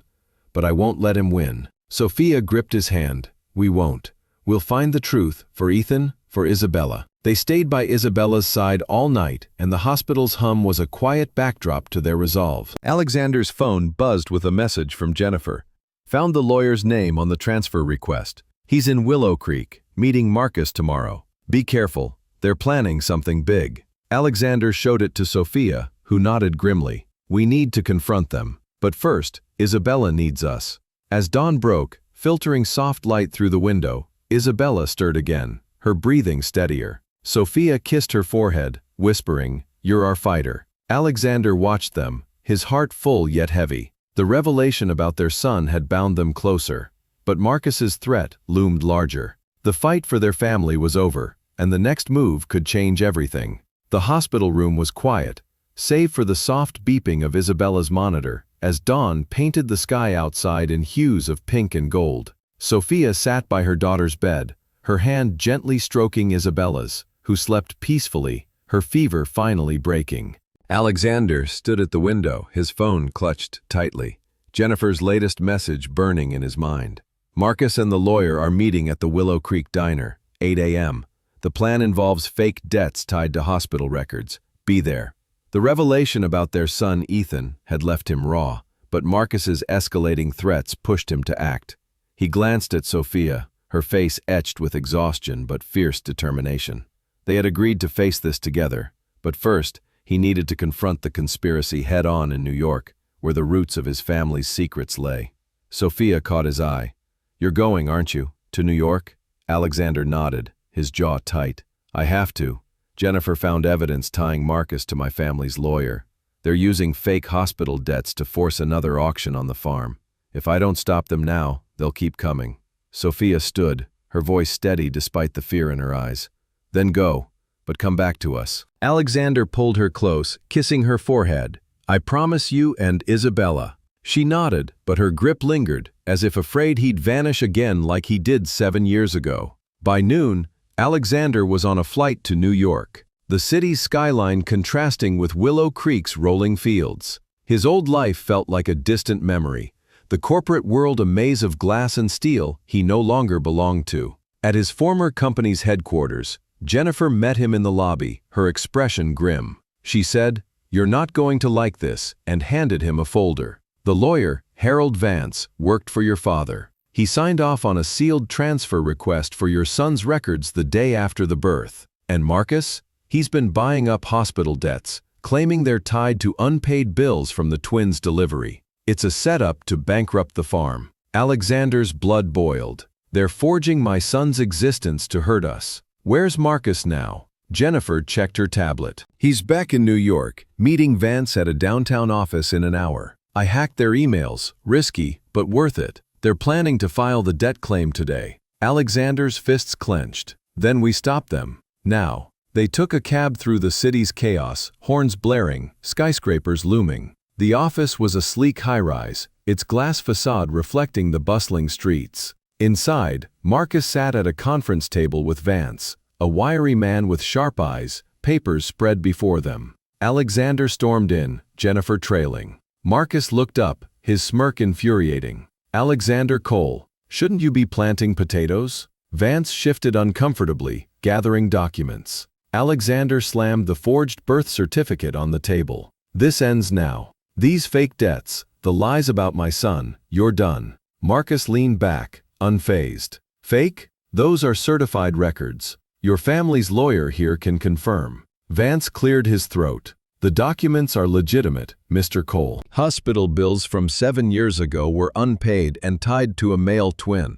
But I won't let him win." Sophia gripped his hand. "We won't. We'll find the truth, for Ethan, for Isabella." They stayed by Isabella's side all night, and the hospital's hum was a quiet backdrop to their resolve. Alexander's phone buzzed with a message from Jennifer. "Found the lawyer's name on the transfer request. He's in Willow Creek, meeting Marcus tomorrow. Be careful. They're planning something big." Alexander showed it to Sophia, who nodded grimly. "We need to confront them. But first, Isabella needs us." As dawn broke, filtering soft light through the window, Isabella stirred again, her breathing steadier. Sophia kissed her forehead, whispering, "You're our fighter." Alexander watched them, his heart full yet heavy. The revelation about their son had bound them closer. But Marcus's threat loomed larger. The fight for their family was over, and the next move could change everything. The hospital room was quiet, save for the soft beeping of Isabella's monitor, as dawn painted the sky outside in hues of pink and gold. Sophia sat by her daughter's bed, her hand gently stroking Isabella's, who slept peacefully, her fever finally breaking. Alexander stood at the window, his phone clutched tightly, Jennifer's latest message burning in his mind. Marcus and the lawyer are meeting at the Willow Creek Diner, 8 a.m. The plan involves fake debts tied to hospital records. Be there. The revelation about their son, Ethan, had left him raw, but Marcus's escalating threats pushed him to act. He glanced at Sophia, her face etched with exhaustion but fierce determination. They had agreed to face this together, but first, he needed to confront the conspiracy head-on in New York, where the roots of his family's secrets lay. Sophia caught his eye. "You're going, aren't you, to New York?" Alexander nodded, his jaw tight. "I have to. Jennifer found evidence tying Marcus to my family's lawyer. They're using fake hospital debts to force another auction on the farm. If I don't stop them now, they'll keep coming." Sophia stood, her voice steady despite the fear in her eyes. "Then go, but come back to us." Alexander pulled her close, kissing her forehead. "I promise you and Isabella." She nodded, but her grip lingered, as if afraid he'd vanish again like he did 7 years ago. By noon, Alexander was on a flight to New York, the city's skyline contrasting with Willow Creek's rolling fields. His old life felt like a distant memory, the corporate world a maze of glass and steel he no longer belonged to. At his former company's headquarters, Jennifer met him in the lobby, her expression grim. She said, "You're not going to like this," and handed him a folder. "The lawyer, Harold Vance, worked for your father. He signed off on a sealed transfer request for your son's records the day after the birth. And Marcus? He's been buying up hospital debts, claiming they're tied to unpaid bills from the twins' delivery. It's a setup to bankrupt the farm." Alexander's blood boiled. "They're forging my son's existence to hurt us. Where's Marcus now?" Jennifer checked her tablet. "He's back in New York, meeting Vance at a downtown office in an hour. I hacked their emails, risky, but worth it. They're planning to file the debt claim today." Alexander's fists clenched. "Then we stopped them. Now." They took a cab through the city's chaos, horns blaring, skyscrapers looming. The office was a sleek high-rise, its glass facade reflecting the bustling streets. Inside, Marcus sat at a conference table with Vance, a wiry man with sharp eyes, papers spread before them. Alexander stormed in, Jennifer trailing. Marcus looked up, his smirk infuriating. "Alexander Cole, shouldn't you be planting potatoes?" Vance shifted uncomfortably, gathering documents. Alexander slammed the forged birth certificate on the table. "This ends now. These fake debts, the lies about my son, you're done." Marcus leaned back, unfazed. "Fake? Those are certified records. Your family's lawyer here can confirm." Vance cleared his throat. "The documents are legitimate, Mr. Cole. Hospital bills from 7 years ago were unpaid and tied to a male twin."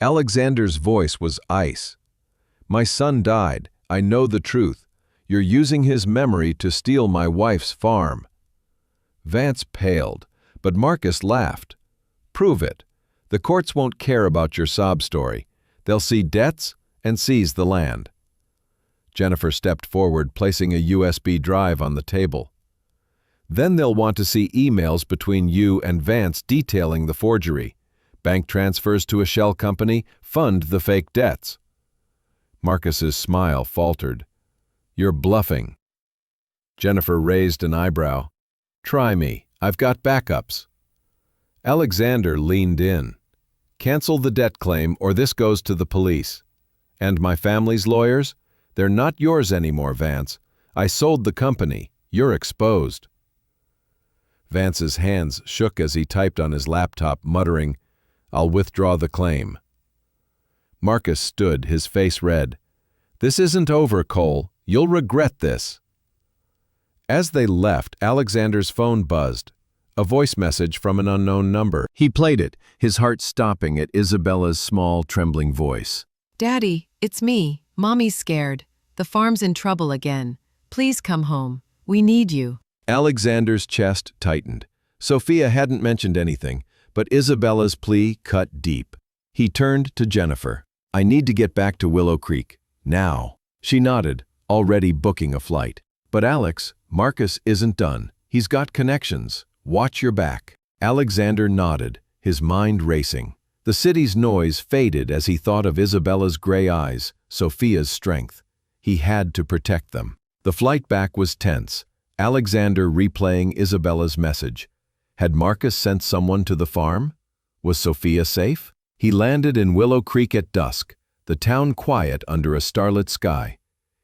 Alexander's voice was ice. "My son died. I know the truth. You're using his memory to steal my wife's farm." Vance paled, but Marcus laughed. "Prove it. The courts won't care about your sob story. They'll see debts and seize the land." Jennifer stepped forward, placing a USB drive on the table. "Then they'll want to see emails between you and Vance detailing the forgery. Bank transfers to a shell company fund the fake debts." Marcus's smile faltered. "You're bluffing." Jennifer raised an eyebrow. "Try me. I've got backups." Alexander leaned in. "Cancel the debt claim or this goes to the police. And my family's lawyers? They're not yours anymore, Vance. I sold the company. You're exposed." Vance's hands shook as he typed on his laptop, muttering, "I'll withdraw the claim." Marcus stood, his face red. "This isn't over, Cole. You'll regret this." As they left, Alexander's phone buzzed. A voice message from an unknown number. He played it, his heart stopping at Isabella's small, trembling voice. Daddy, it's me. Mommy's scared. The farm's in trouble again. Please come home. We need you. Alexander's chest tightened. Sophia hadn't mentioned anything, but Isabella's plea cut deep. He turned to Jennifer. I need to get back to Willow Creek. Now. She nodded, already booking a flight. But Alex, Marcus isn't done. He's got connections. Watch your back. Alexander nodded, his mind racing. The city's noise faded as he thought of Isabella's gray eyes, Sophia's strength. He had to protect them. The flight back was tense, Alexander replaying Isabella's message. Had Marcus sent someone to the farm? Was Sophia safe? He landed in Willow Creek at dusk, the town quiet under a starlit sky.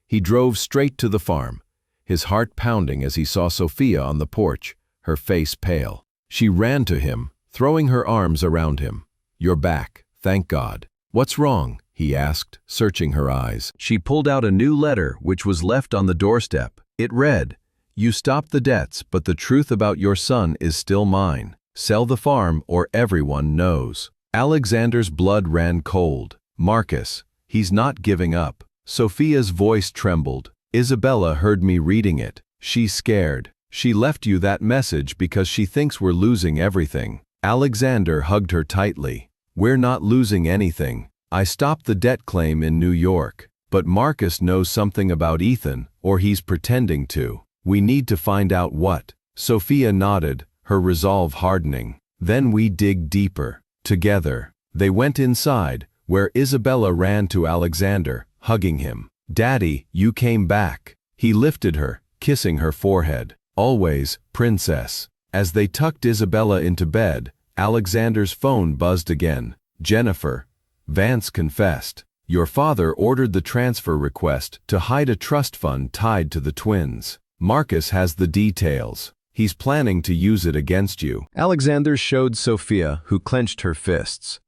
He drove straight to the farm, his heart pounding as he saw Sophia on the porch, her face pale. She ran to him, throwing her arms around him. You're back, thank God. What's wrong? He asked, searching her eyes. She pulled out a new letter which was left on the doorstep. It read, You stopped the debts, but the truth about your son is still mine. Sell the farm or everyone knows. Alexander's blood ran cold. Marcus, he's not giving up. Sophia's voice trembled. Isabella heard me reading it. She's scared. She left you that message because she thinks we're losing everything. Alexander hugged her tightly. We're not losing anything. I stopped the debt claim in New York. But Marcus knows something about Ethan, or he's pretending to. We need to find out what. Sophia nodded, her resolve hardening. Then we dig deeper. Together. They went inside, where Isabella ran to Alexander, hugging him. Daddy, you came back. He lifted her, kissing her forehead. Always, princess. As they tucked Isabella into bed, Alexander's phone buzzed again. Jennifer. Vance confessed. Your father ordered the transfer request to hide a trust fund tied to the twins. Marcus has the details. He's planning to use it against you. Alexander showed Sophia, who clenched her fists.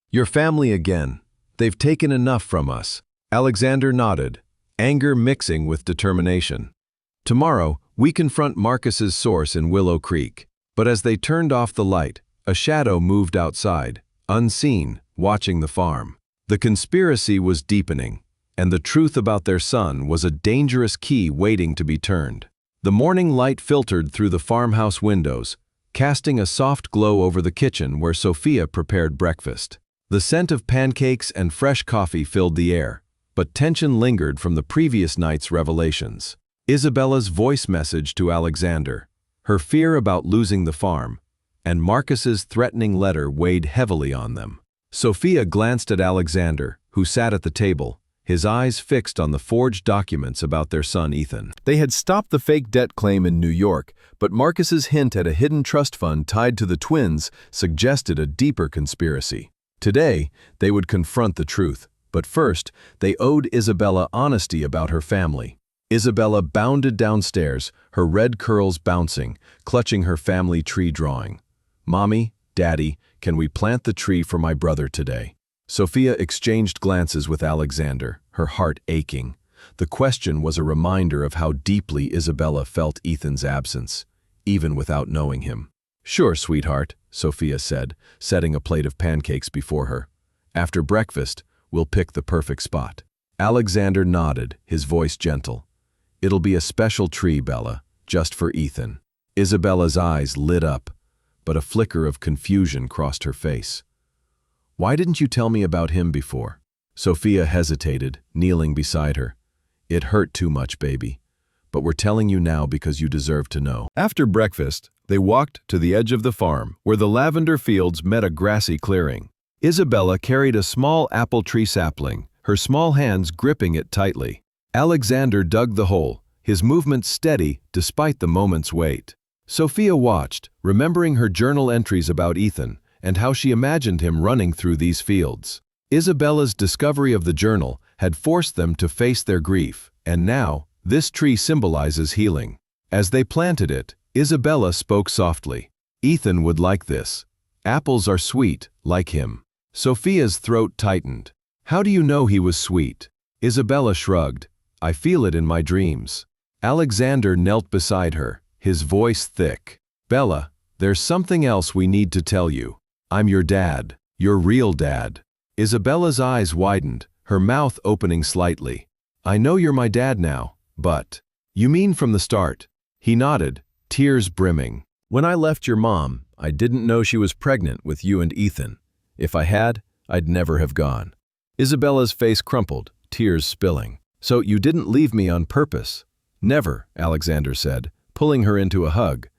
Your family again. They've taken enough from us. Alexander nodded, anger mixing with determination. Tomorrow, we confront Marcus's source in Willow Creek. But as they turned off the light, a shadow moved outside, unseen, watching the farm. The conspiracy was deepening, and the truth about their son was a dangerous key waiting to be turned. The morning light filtered through the farmhouse windows, casting a soft glow over the kitchen where Sophia prepared breakfast. The scent of pancakes and fresh coffee filled the air, but tension lingered from the previous night's revelations. Isabella's voice message to Alexander, her fear about losing the farm, and Marcus's threatening letter weighed heavily on them. Sophia glanced at Alexander, who sat at the table, his eyes fixed on the forged documents about their son Ethan. They had stopped the fake debt claim in New York, but Marcus's hint at a hidden trust fund tied to the twins suggested a deeper conspiracy. Today, they would confront the truth, but first, they owed Isabella honesty about her family. Isabella bounded downstairs, her red curls bouncing, clutching her family tree drawing. Mommy, Daddy, can we plant the tree for my brother today? Sophia exchanged glances with Alexander, her heart aching. The question was a reminder of how deeply Isabella felt Ethan's absence, even without knowing him. Sure, sweetheart, Sophia said, setting a plate of pancakes before her. After breakfast, we'll pick the perfect spot. Alexander nodded, his voice gentle. It'll be a special tree, Bella, just for Ethan. Isabella's eyes lit up, but a flicker of confusion crossed her face. Why didn't you tell me about him before? Sophia hesitated, kneeling beside her. It hurt too much, baby. But we're telling you now because you deserve to know. After breakfast, they walked to the edge of the farm, where the lavender fields met a grassy clearing. Isabella carried a small apple tree sapling, her small hands gripping it tightly. Alexander dug the hole, his movement steady despite the moment's wait. Sophia watched, remembering her journal entries about Ethan and how she imagined him running through these fields. Isabella's discovery of the journal had forced them to face their grief, and now, this tree symbolizes healing. As they planted it, Isabella spoke softly. Ethan would like this. Apples are sweet, like him. Sophia's throat tightened. How do you know he was sweet? Isabella shrugged. I feel it in my dreams. Alexander knelt beside her, his voice thick. Bella, there's something else we need to tell you. I'm your dad, your real dad. Isabella's eyes widened, her mouth opening slightly. "I know you're my dad now, but—" "You mean from the start?" He nodded, tears brimming. "When I left your mom, I didn't know she was pregnant with you and Ethan. If I had, I'd never have gone." Isabella's face crumpled, tears spilling. "So you didn't leave me on purpose?" "Never," Alexander said, pulling her into a hug.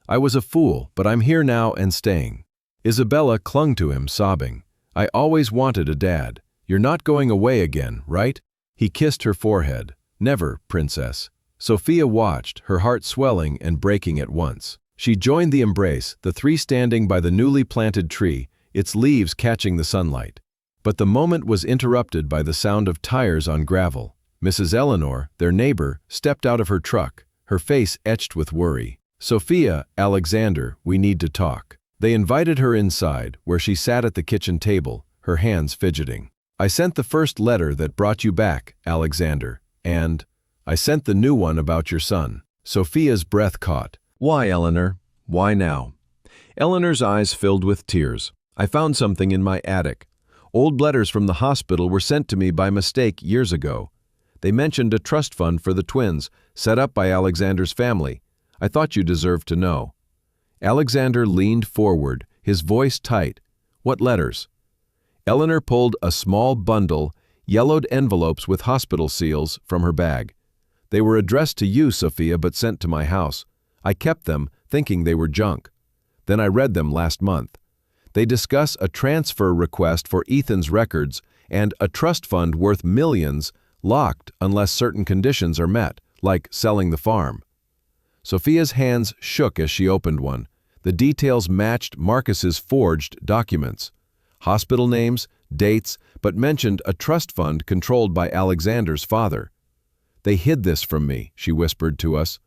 "I was a fool, but I'm here now and staying." Isabella clung to him, sobbing. "I always wanted a dad. You're not going away again, right?" He kissed her forehead. "Never, princess." Sophia watched, her heart swelling and breaking at once. She joined the embrace, the three standing by the newly planted tree, its leaves catching the sunlight. But the moment was interrupted by the sound of tires on gravel. Mrs. Eleanor, their neighbor, stepped out of her truck, her face etched with worry. "Sophia, Alexander, we need to talk." They invited her inside, where she sat at the kitchen table, her hands fidgeting. "I sent the first letter that brought you back, Alexander, and I sent the new one about your son." Sophia's breath caught. "Why, Eleanor? Why now?" Eleanor's eyes filled with tears. "I found something in my attic. Old letters from the hospital were sent to me by mistake years ago. They mentioned a trust fund for the twins, set up by Alexander's family. I thought you deserved to know." Alexander leaned forward, his voice tight. "What letters?" Eleanor pulled a small bundle, yellowed envelopes with hospital seals, from her bag. "They were addressed to you, Sophia, but sent to my house. I kept them, thinking they were junk. Then I read them last month. They discuss a transfer request for Ethan's records and a trust fund worth millions, locked unless certain conditions are met, like selling the farm." Sophia's hands shook as she opened one. The details matched Marcus's forged documents. Hospital names, dates, but mentioned a trust fund controlled by Alexander's father. "They hid this from me," she whispered to us.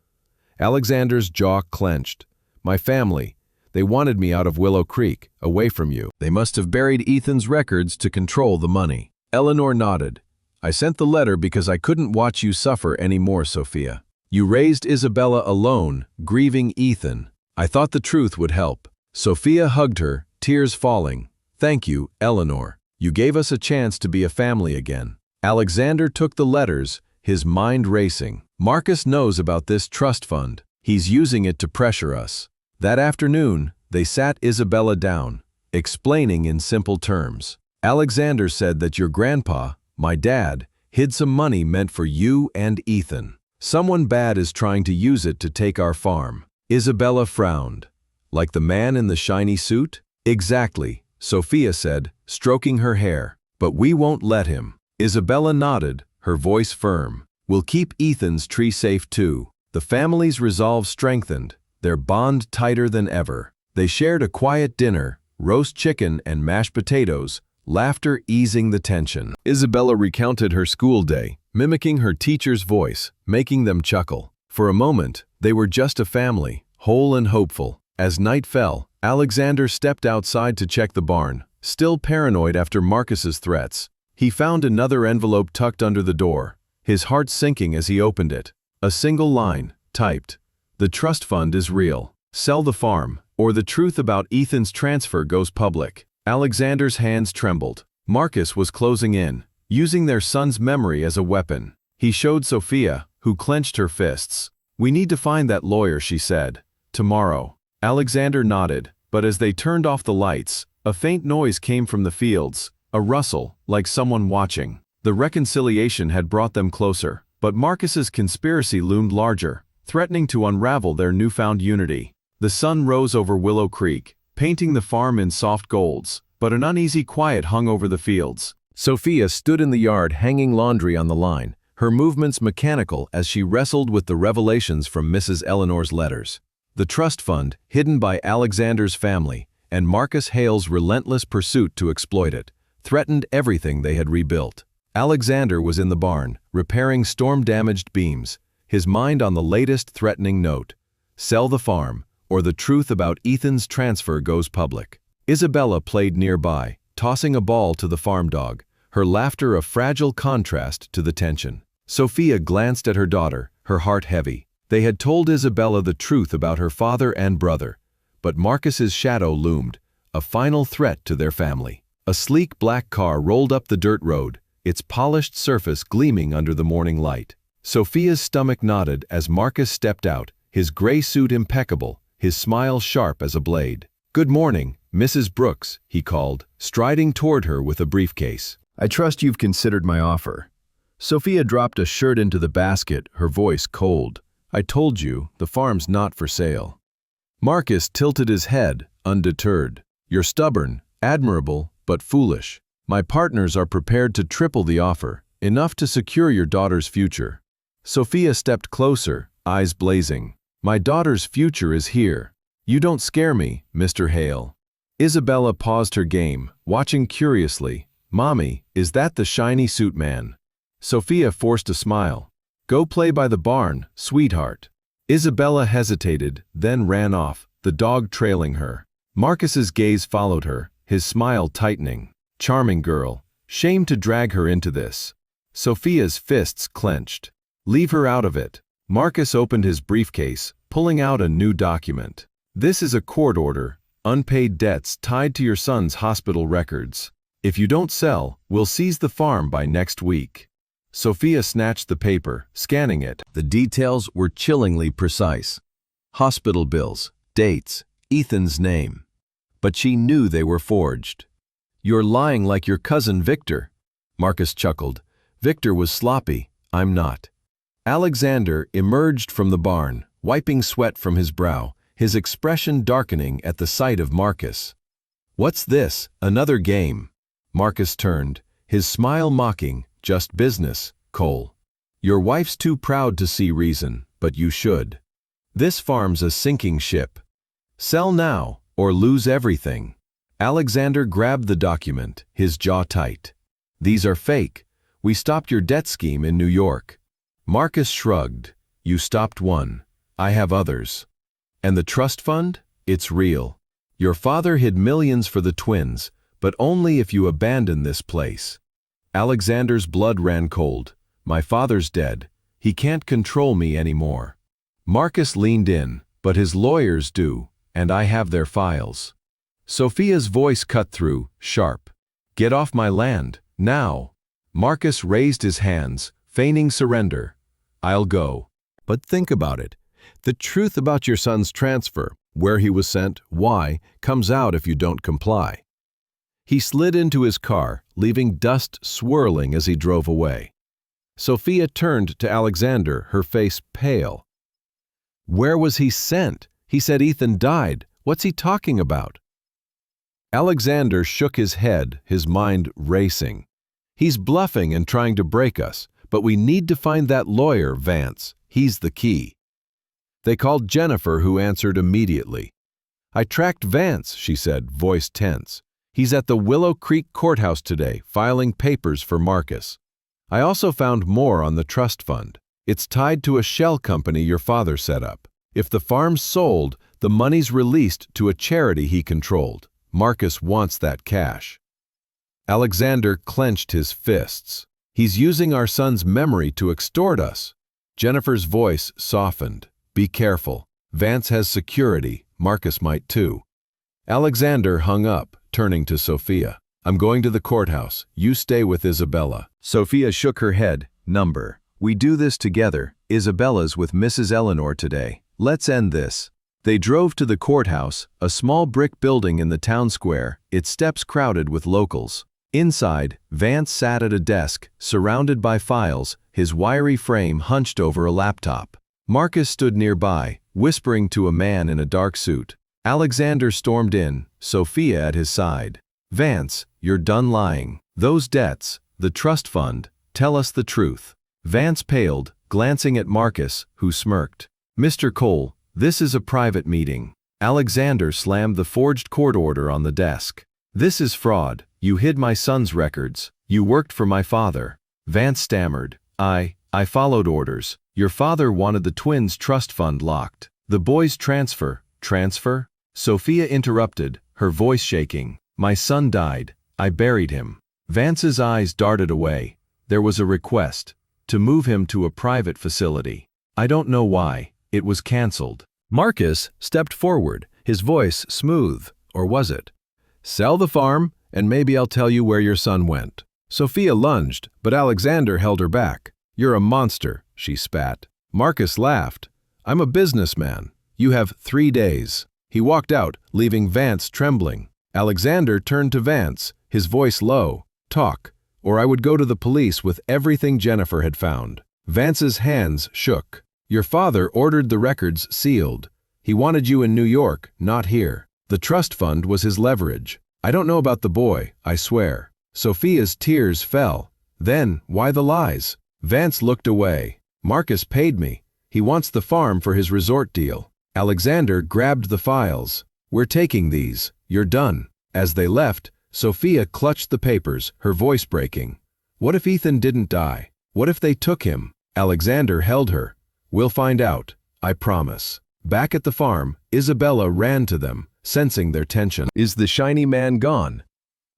Alexander's jaw clenched. "My family. They wanted me out of Willow Creek, away from you. They must have buried Ethan's records to control the money." Eleanor nodded. "I sent the letter because I couldn't watch you suffer anymore, Sophia. You raised Isabella alone, grieving Ethan. I thought the truth would help." Sophia hugged her, tears falling. "Thank you, Eleanor. You gave us a chance to be a family again." Alexander took the letters, his mind racing. "Marcus knows about this trust fund. He's using it to pressure us." That afternoon, they sat Isabella down, explaining in simple terms. "Alexander said that your grandpa, my dad, hid some money meant for you and Ethan. Someone bad is trying to use it to take our farm." Isabella frowned. "Like the man in the shiny suit?" "Exactly," Sophia said, stroking her hair. "But we won't let him." Isabella nodded, her voice firm. "We'll keep Ethan's tree safe too." The family's resolve strengthened, their bond tighter than ever. They shared a quiet dinner, roast chicken and mashed potatoes, laughter easing the tension. Isabella recounted her school day, mimicking her teacher's voice, making them chuckle. For a moment, they were just a family, whole and hopeful. As night fell, Alexander stepped outside to check the barn, still paranoid after Marcus's threats. He found another envelope tucked under the door, his heart sinking as he opened it. A single line, typed, "The trust fund is real. Sell the farm, or the truth about Ethan's transfer goes public." Alexander's hands trembled. Marcus was closing in, using their son's memory as a weapon. He showed Sophia, who clenched her fists. "We need to find that lawyer," she said. "Tomorrow." Alexander nodded, but as they turned off the lights, a faint noise came from the fields, a rustle, like someone watching. The reconciliation had brought them closer, but Marcus's conspiracy loomed larger, threatening to unravel their newfound unity. The sun rose over Willow Creek, painting the farm in soft golds, but an uneasy quiet hung over the fields. Sophia stood in the yard hanging laundry on the line, her movements mechanical as she wrestled with the revelations from Mrs. Eleanor's letters. The trust fund, hidden by Alexander's family, and Marcus Hale's relentless pursuit to exploit it, threatened everything they had rebuilt. Alexander was in the barn, repairing storm-damaged beams, his mind on the latest threatening note. Sell the farm, or the truth about Ethan's transfer goes public. Isabella played nearby, tossing a ball to the farm dog, her laughter a fragile contrast to the tension. Sophia glanced at her daughter, her heart heavy. They had told Isabella the truth about her father and brother, but Marcus's shadow loomed, a final threat to their family. A sleek black car rolled up the dirt road, its polished surface gleaming under the morning light. Sophia's stomach nodded as Marcus stepped out, his gray suit impeccable, his smile sharp as a blade. "Good morning, Mrs. Brooks," he called, striding toward her with a briefcase. "I trust you've considered my offer." Sophia dropped a shirt into the basket, her voice cold. "I told you, the farm's not for sale." Marcus tilted his head, undeterred. "You're stubborn, admirable, but foolish. My partners are prepared to triple the offer, enough to secure your daughter's future." Sophia stepped closer, eyes blazing. "My daughter's future is here. You don't scare me, Mr. Hale." Isabella paused her game, watching curiously. "Mommy, is that the shiny suit man?" Sophia forced a smile. "Go play by the barn, sweetheart." Isabella hesitated, then ran off, the dog trailing her. Marcus's gaze followed her, his smile tightening. Charming girl. Shame to drag her into this. Sophia's fists clenched. "Leave her out of it." Marcus opened his briefcase, pulling out a new document. "This is a court order, unpaid debts tied to your son's hospital records. If you don't sell, we'll seize the farm by next week." Sophia snatched the paper, scanning it. The details were chillingly precise. Hospital bills, dates, Ethan's name. But she knew they were forged. "You're lying like your cousin Victor." Marcus chuckled. "Victor was sloppy, I'm not." Alexander emerged from the barn, wiping sweat from his brow, his expression darkening at the sight of Marcus. "What's this, another game?" Marcus turned, his smile mocking. "Just business, Cole. Your wife's too proud to see reason, but you should. This farm's a sinking ship. Sell now, or lose everything." Alexander grabbed the document, his jaw tight. "These are fake. We stopped your debt scheme in New York." Marcus shrugged. "You stopped one. I have others. And the trust fund? It's real. Your father hid millions for the twins, but only if you abandon this place." Alexander's blood ran cold. "My father's dead. He can't control me anymore." Marcus leaned in. "But his lawyers do, and I have their files." Sophia's voice cut through, sharp. "Get off my land, now." Marcus raised his hands, feigning surrender. "I'll go. But think about it. The truth about your son's transfer, where he was sent, why, comes out if you don't comply." He slid into his car, leaving dust swirling as he drove away. Sophia turned to Alexander, her face pale. "Where was he sent? He said Ethan died. What's he talking about?" Alexander shook his head, his mind racing. "He's bluffing and trying to break us, but we need to find that lawyer, Vance. He's the key." They called Jennifer, who answered immediately. "I tracked Vance," she said, voice tense. "He's at the Willow Creek Courthouse today, filing papers for Marcus. I also found more on the trust fund. It's tied to a shell company your father set up. If the farm's sold, the money's released to a charity he controlled. Marcus wants that cash." Alexander clenched his fists. "He's using our son's memory to extort us." Jennifer's voice softened. "Be careful. Vance has security. Marcus might too." Alexander hung up, turning to Sophia. "I'm going to the courthouse. You stay with Isabella." Sophia shook her head. "Number. We do this together. Isabella's with Mrs. Eleanor today. Let's end this." They drove to the courthouse, a small brick building in the town square, its steps crowded with locals. Inside, Vance sat at a desk, surrounded by files, his wiry frame hunched over a laptop. Marcus stood nearby, whispering to a man in a dark suit. Alexander stormed in, Sophia at his side. "Vance, you're done lying. Those debts, the trust fund, tell us the truth." Vance paled, glancing at Marcus, who smirked. "Mr. Cole, this is a private meeting." Alexander slammed the forged court order on the desk. "This is fraud. You hid my son's records. You worked for my father." Vance stammered. I followed orders. Your father wanted the twins' trust fund locked. The boys' transfer." "Transfer?" Sophia interrupted, her voice shaking. "My son died. I buried him." Vance's eyes darted away. "There was a request to move him to a private facility. I don't know why. It was canceled." Marcus stepped forward, his voice smooth, or was it? "Sell the farm, and maybe I'll tell you where your son went." Sophia lunged, but Alexander held her back. "You're a monster," she spat. Marcus laughed. "I'm a businessman. You have 3 days." He walked out, leaving Vance trembling. Alexander turned to Vance, his voice low. "Talk, or I would go to the police with everything Jennifer had found." Vance's hands shook. "Your father ordered the records sealed. He wanted you in New York, not here. The trust fund was his leverage. I don't know about the boy, I swear." Sophia's tears fell. "Then, why the lies?" Vance looked away. "Marcus paid me. He wants the farm for his resort deal." Alexander grabbed the files. "We're taking these. You're done." As they left, Sophia clutched the papers, her voice breaking. What if Ethan didn't die? What if they took him? Alexander held her. "We'll find out, I promise." Back at the farm, Isabella ran to them, sensing their tension. "Is the shiny man gone?"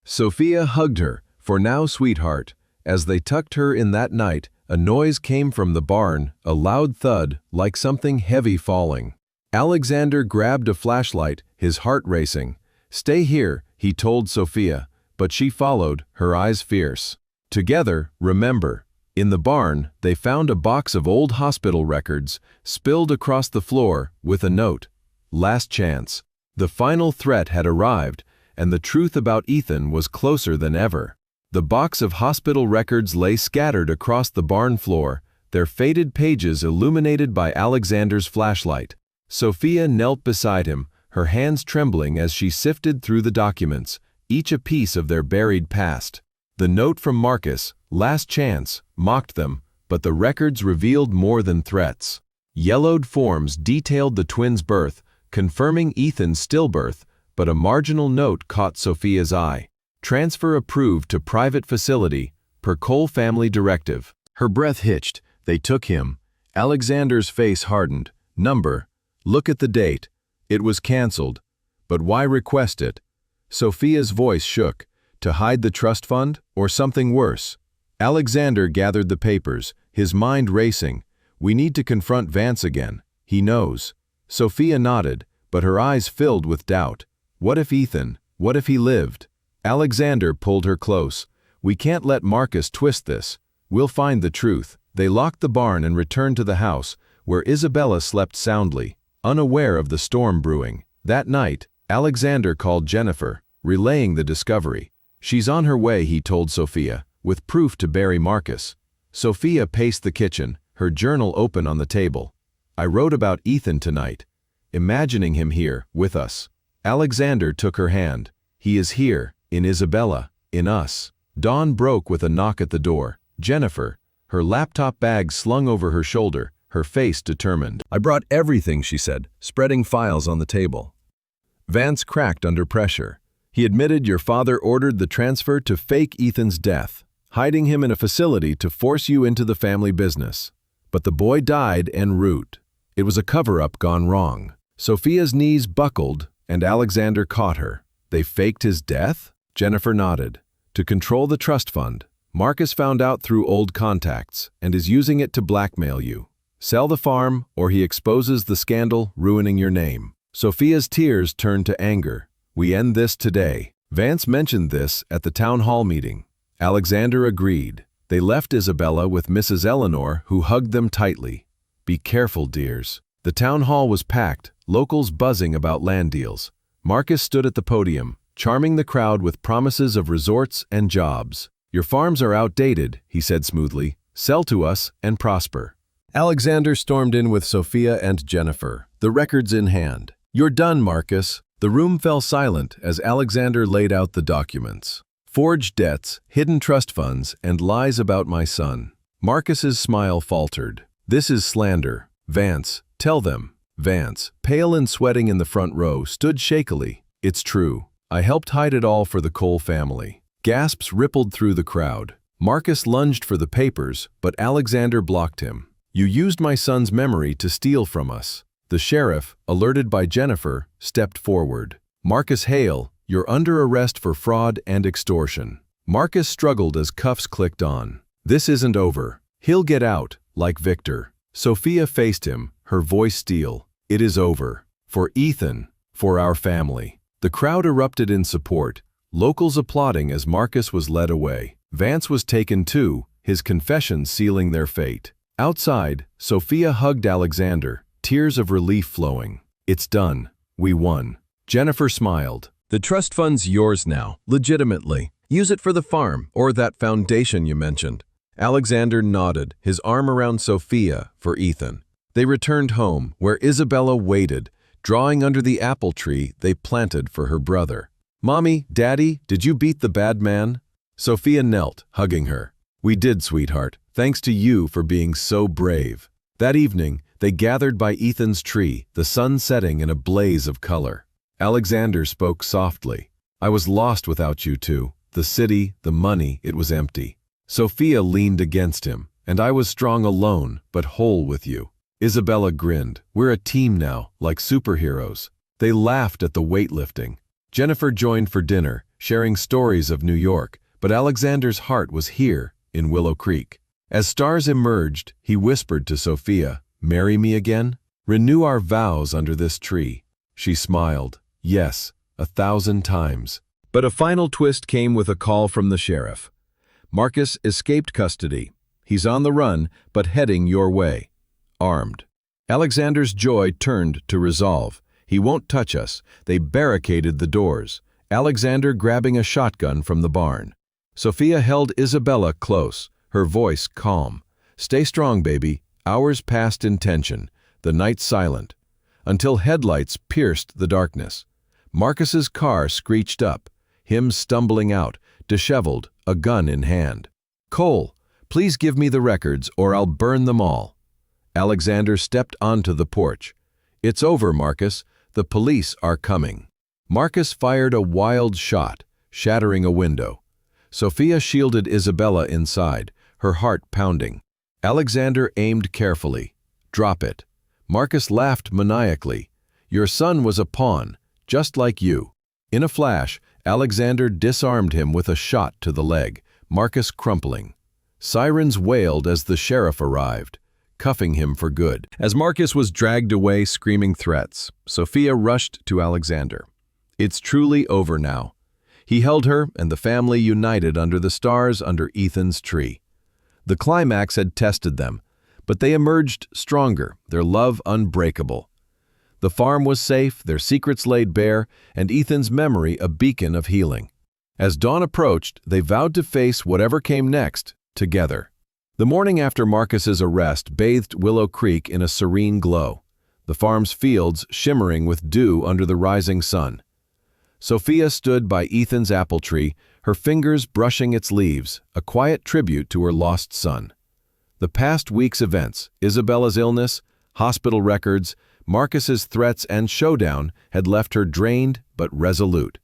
Sophia hugged her. "For now, sweetheart." As they tucked her in that night, a noise came from the barn, a loud thud, like something heavy falling. Alexander grabbed a flashlight, his heart racing. "Stay here," he told Sophia, but she followed, her eyes fierce. Together, remember. In the barn, they found a box of old hospital records, spilled across the floor, with a note. Last chance. The final threat had arrived, and the truth about Ethan was closer than ever. The box of hospital records lay scattered across the barn floor, their faded pages illuminated by Alexander's flashlight. Sophia knelt beside him, her hands trembling as she sifted through the documents, each a piece of their buried past. The note from Marcus, "Last chance," mocked them, but the records revealed more than threats. Yellowed forms detailed the twins' birth, confirming Ethan's stillbirth, but a marginal note caught Sophia's eye. "Transfer approved to private facility, per Cole family directive." Her breath hitched. They took him. Alexander's face hardened. "Number. Look at the date. It was cancelled. But why request it?" Sophia's voice shook. To hide the trust fund, or something worse? Alexander gathered the papers, his mind racing. "We need to confront Vance again. He knows." Sophia nodded, but her eyes filled with doubt. What if Ethan? What if he lived? Alexander pulled her close. "We can't let Marcus twist this. We'll find the truth." They locked the barn and returned to the house, where Isabella slept soundly, unaware of the storm brewing. That night, Alexander called Jennifer, relaying the discovery. "She's on her way," he told Sophia, with proof to bury Marcus. Sophia paced the kitchen, her journal open on the table. "I wrote about Ethan tonight, imagining him here, with us." Alexander took her hand. "He is here, in Isabella, in us." Dawn broke with a knock at the door. Jennifer, her laptop bag slung over her shoulder, her face determined. "I brought everything," she said, spreading files on the table. Vance cracked under pressure. "He admitted your father ordered the transfer to fake Ethan's death, hiding him in a facility to force you into the family business. But the boy died en route. It was a cover-up gone wrong." Sophia's knees buckled, and Alexander caught her. "They faked his death?" Jennifer nodded. "To control the trust fund. Marcus found out through old contacts, and is using it to blackmail you. Sell the farm, or he exposes the scandal, ruining your name." Sophia's tears turned to anger. "We end this today." Vance mentioned this at the town hall meeting. Alexander agreed. They left Isabella with Mrs. Eleanor, who hugged them tightly. "Be careful, dears." The town hall was packed, locals buzzing about land deals. Marcus stood at the podium, charming the crowd with promises of resorts and jobs. "Your farms are outdated," he said smoothly. "Sell to us and prosper." Alexander stormed in with Sophia and Jennifer, the records in hand. "You're done, Marcus." The room fell silent as Alexander laid out the documents. "Forged debts, hidden trust funds, and lies about my son." Marcus's smile faltered. "This is slander. Vance, tell them." Vance, pale and sweating in the front row, stood shakily. "It's true. I helped hide it all for the Cole family." Gasps rippled through the crowd. Marcus lunged for the papers, but Alexander blocked him. "You used my son's memory to steal from us." The sheriff, alerted by Jennifer, stepped forward. "Marcus Hale, you're under arrest for fraud and extortion." Marcus struggled as cuffs clicked on. "This isn't over. He'll get out, like Victor." Sophia faced him, her voice steel. "It is over. For Ethan, for our family." The crowd erupted in support, locals applauding as Marcus was led away. Vance was taken too, his confession sealing their fate. Outside, Sophia hugged Alexander, tears of relief flowing. "It's done. We won." Jennifer smiled. "The trust fund's yours now, legitimately. Use it for the farm or that foundation you mentioned." Alexander nodded, his arm around Sophia for Ethan. They returned home, where Isabella waited, drawing under the apple tree they planted for her brother. "Mommy, Daddy, did you beat the bad man?" Sophia knelt, hugging her. "We did, sweetheart. Thanks to you for being so brave." That evening, they gathered by Ethan's tree, the sun setting in a blaze of color. Alexander spoke softly. "I was lost without you two. The city, the money, it was empty." Sophia leaned against him. "And I was strong alone, but whole with you." Isabella grinned. "We're a team now, like superheroes." They laughed at the weightlifting. Jennifer joined for dinner, sharing stories of New York, but Alexander's heart was here, in Willow Creek. As stars emerged, he whispered to Sophia, "Marry me again? Renew our vows under this tree." She smiled. "Yes, 1,000 times." But a final twist came with a call from the sheriff. "Marcus escaped custody. He's on the run, but heading your way. Armed." Alexander's joy turned to resolve. "He won't touch us." They barricaded the doors, Alexander grabbing a shotgun from the barn. Sophia held Isabella close, her voice calm. "Stay strong, baby." Hours passed in tension, the night silent, until headlights pierced the darkness. Marcus's car screeched up, him stumbling out, disheveled, a gun in hand. "Cole, please give me the records or I'll burn them all." Alexander stepped onto the porch. "It's over, Marcus. The police are coming." Marcus fired a wild shot, shattering a window. Sophia shielded Isabella inside, her heart pounding. Alexander aimed carefully. "Drop it." Marcus laughed maniacally. "Your son was a pawn, just like you." In a flash, Alexander disarmed him with a shot to the leg, Marcus crumpling. Sirens wailed as the sheriff arrived, cuffing him for good. As Marcus was dragged away screaming threats, Sophia rushed to Alexander. "It's truly over now." He held her and the family united under the stars under Ethan's tree. The climax had tested them, but they emerged stronger, their love unbreakable. The farm was safe, their secrets laid bare, and Ethan's memory a beacon of healing. As dawn approached, they vowed to face whatever came next, together. The morning after Marcus's arrest bathed Willow Creek in a serene glow, the farm's fields shimmering with dew under the rising sun. Sophia stood by Ethan's apple tree, her fingers brushing its leaves, a quiet tribute to her lost son. The past week's events, Isabella's illness, hospital records, Marcus's threats and showdown had left her drained but resolute.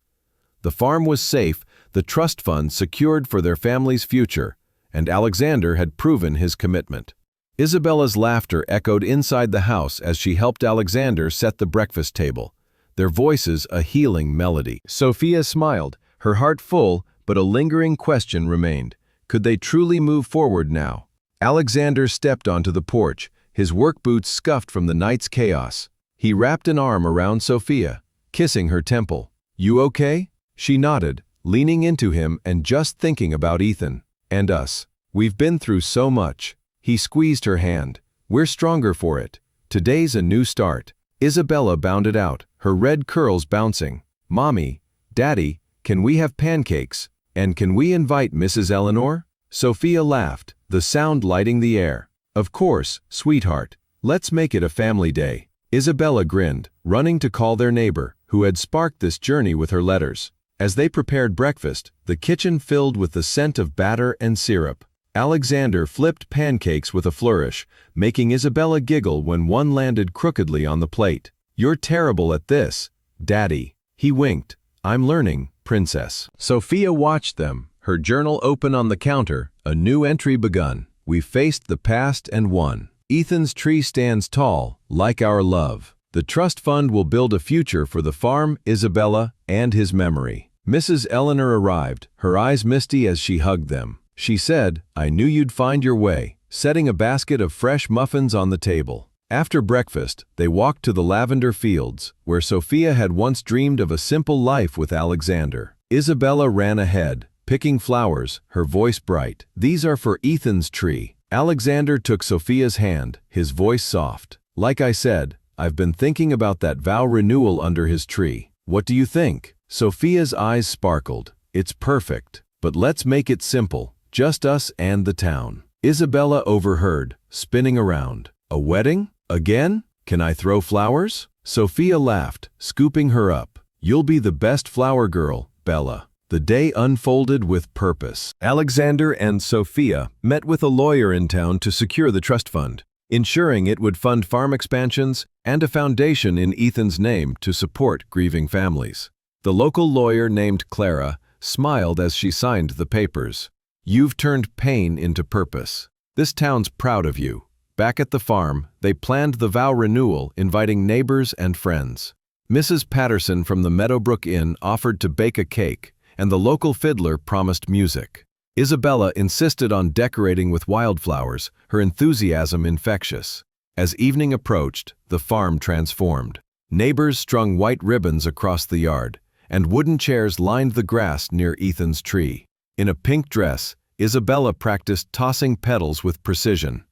The farm was safe, the trust fund secured for their family's future, and Alexander had proven his commitment. Isabella's laughter echoed inside the house as she helped Alexander set the breakfast table, their voices a healing melody. Sophia smiled, her heart full, but a lingering question remained. Could they truly move forward now? Alexander stepped onto the porch, his work boots scuffed from the night's chaos. He wrapped an arm around Sophia, kissing her temple. "You okay?" She nodded, leaning into him and just thinking about Ethan. "And us. We've been through so much." He squeezed her hand. "We're stronger for it. Today's a new start." Isabella bounded out, her red curls bouncing. "Mommy, Daddy, can we have pancakes? And can we invite Mrs. Eleanor?" Sophia laughed, the sound lighting the air. "Of course, sweetheart. Let's make it a family day." Isabella grinned, running to call their neighbor, who had sparked this journey with her letters. As they prepared breakfast, the kitchen filled with the scent of batter and syrup. Alexander flipped pancakes with a flourish, making Isabella giggle when one landed crookedly on the plate. "You're terrible at this, Daddy." He winked. "I'm learning, Princess." Sophia watched them, her journal open on the counter, a new entry begun. "We faced the past and won. Ethan's tree stands tall, like our love. The trust fund will build a future for the farm, Isabella, and his memory." Mrs. Eleanor arrived, her eyes misty as she hugged them. She said, "I knew you'd find your way," setting a basket of fresh muffins on the table. After breakfast, they walked to the lavender fields, where Sophia had once dreamed of a simple life with Alexander. Isabella ran ahead, picking flowers, her voice bright. "These are for Ethan's tree." Alexander took Sophia's hand, his voice soft. "Like I said, I've been thinking about that vow renewal under his tree. What do you think?" Sophia's eyes sparkled. "It's perfect. But let's make it simple, just us and the town." Isabella overheard, spinning around. "A wedding? Again? Can I throw flowers?" Sophia laughed, scooping her up. "You'll be the best flower girl, Bella." The day unfolded with purpose. Alexander and Sophia met with a lawyer in town to secure the trust fund, ensuring it would fund farm expansions and a foundation in Ethan's name to support grieving families. The local lawyer named Clara smiled as she signed the papers. "You've turned pain into purpose. This town's proud of you." Back at the farm, they planned the vow renewal, inviting neighbors and friends. Mrs. Patterson from the Meadowbrook Inn offered to bake a cake, and the local fiddler promised music. Isabella insisted on decorating with wildflowers, her enthusiasm infectious. As evening approached, the farm transformed. Neighbors strung white ribbons across the yard, and wooden chairs lined the grass near Ethan's tree. In a pink dress, Isabella practiced tossing petals with precision,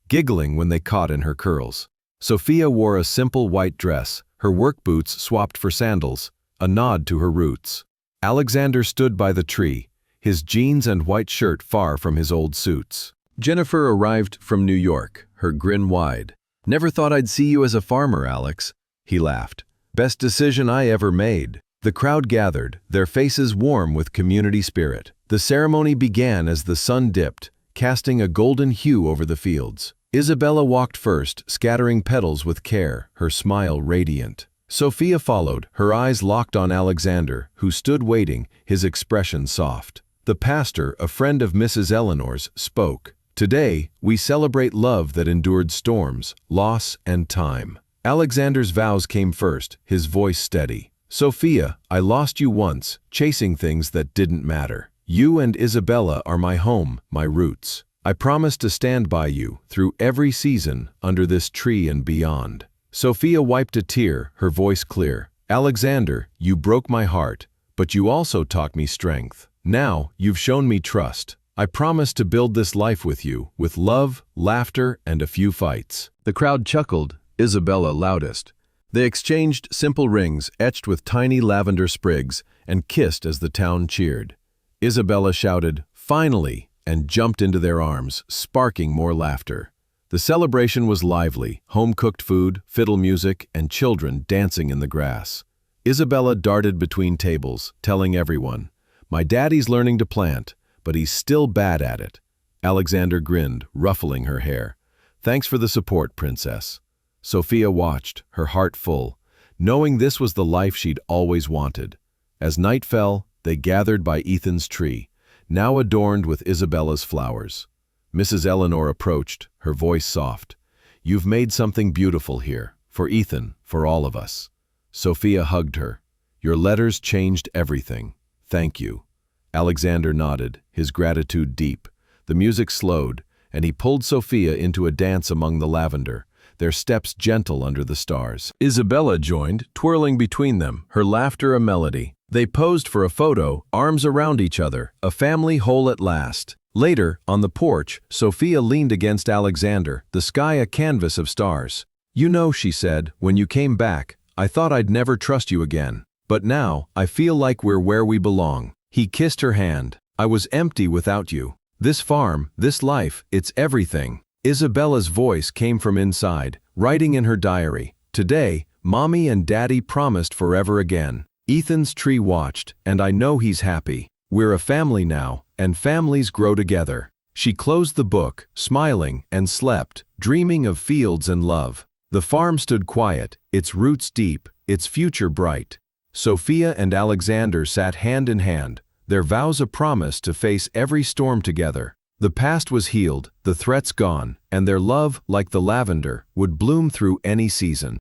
giggling when they caught in her curls. Sophia wore a simple white dress, her work boots swapped for sandals, a nod to her roots. Alexander stood by the tree, his jeans and white shirt far from his old suits. Jennifer arrived from New York, her grin wide. "Never thought I'd see you as a farmer, Alex," he laughed. "Best decision I ever made." The crowd gathered, their faces warm with community spirit. The ceremony began as the sun dipped, casting a golden hue over the fields. Isabella walked first, scattering petals with care, her smile radiant. Sophia followed, her eyes locked on Alexander, who stood waiting, his expression soft. The pastor, a friend of Mrs. Eleanor's, spoke. "Today, we celebrate love that endured storms, loss, and time." Alexander's vows came first, his voice steady. "Sophia, I lost you once, chasing things that didn't matter. You and Isabella are my home, my roots. I promise to stand by you, through every season, under this tree and beyond." Sophia wiped a tear, her voice clear. "Alexander, you broke my heart, but you also taught me strength. Now, you've shown me trust. I promise to build this life with you, with love, laughter, and a few fights." The crowd chuckled, Isabella loudest. They exchanged simple rings etched with tiny lavender sprigs and kissed as the town cheered. Isabella shouted, "Finally!" and jumped into their arms, sparking more laughter. The celebration was lively, home-cooked food, fiddle music, and children dancing in the grass. Isabella darted between tables, telling everyone, "My daddy's learning to plant, but he's still bad at it." Alexander grinned, ruffling her hair. "Thanks for the support, princess." Sophia watched, her heart full, knowing this was the life she'd always wanted. As night fell, they gathered by Ethan's tree, now adorned with Isabella's flowers. Mrs. Eleanor approached, her voice soft. "You've made something beautiful here, for Ethan, for all of us." Sophia hugged her. "Your letters changed everything. Thank you." Alexander nodded, his gratitude deep. The music slowed, and he pulled Sophia into a dance among the lavender, their steps gentle under the stars. Isabella joined, twirling between them, her laughter a melody. They posed for a photo, arms around each other, a family whole at last. Later, on the porch, Sophia leaned against Alexander, the sky a canvas of stars. "You know," she said, "when you came back, I thought I'd never trust you again. But now, I feel like we're where we belong." He kissed her hand. "I was empty without you. This farm, this life, it's everything." Isabella's voice came from inside, writing in her diary. "Today, Mommy and Daddy promised forever again." Ethan's tree watched, and I know he's happy. We're a family now, and families grow together. She closed the book, smiling, and slept, dreaming of fields and love. The farm stood quiet, its roots deep, its future bright. Sophia and Alexander sat hand in hand, their vows a promise to face every storm together. The past was healed, the threats gone, and their love, like the lavender, would bloom through any season.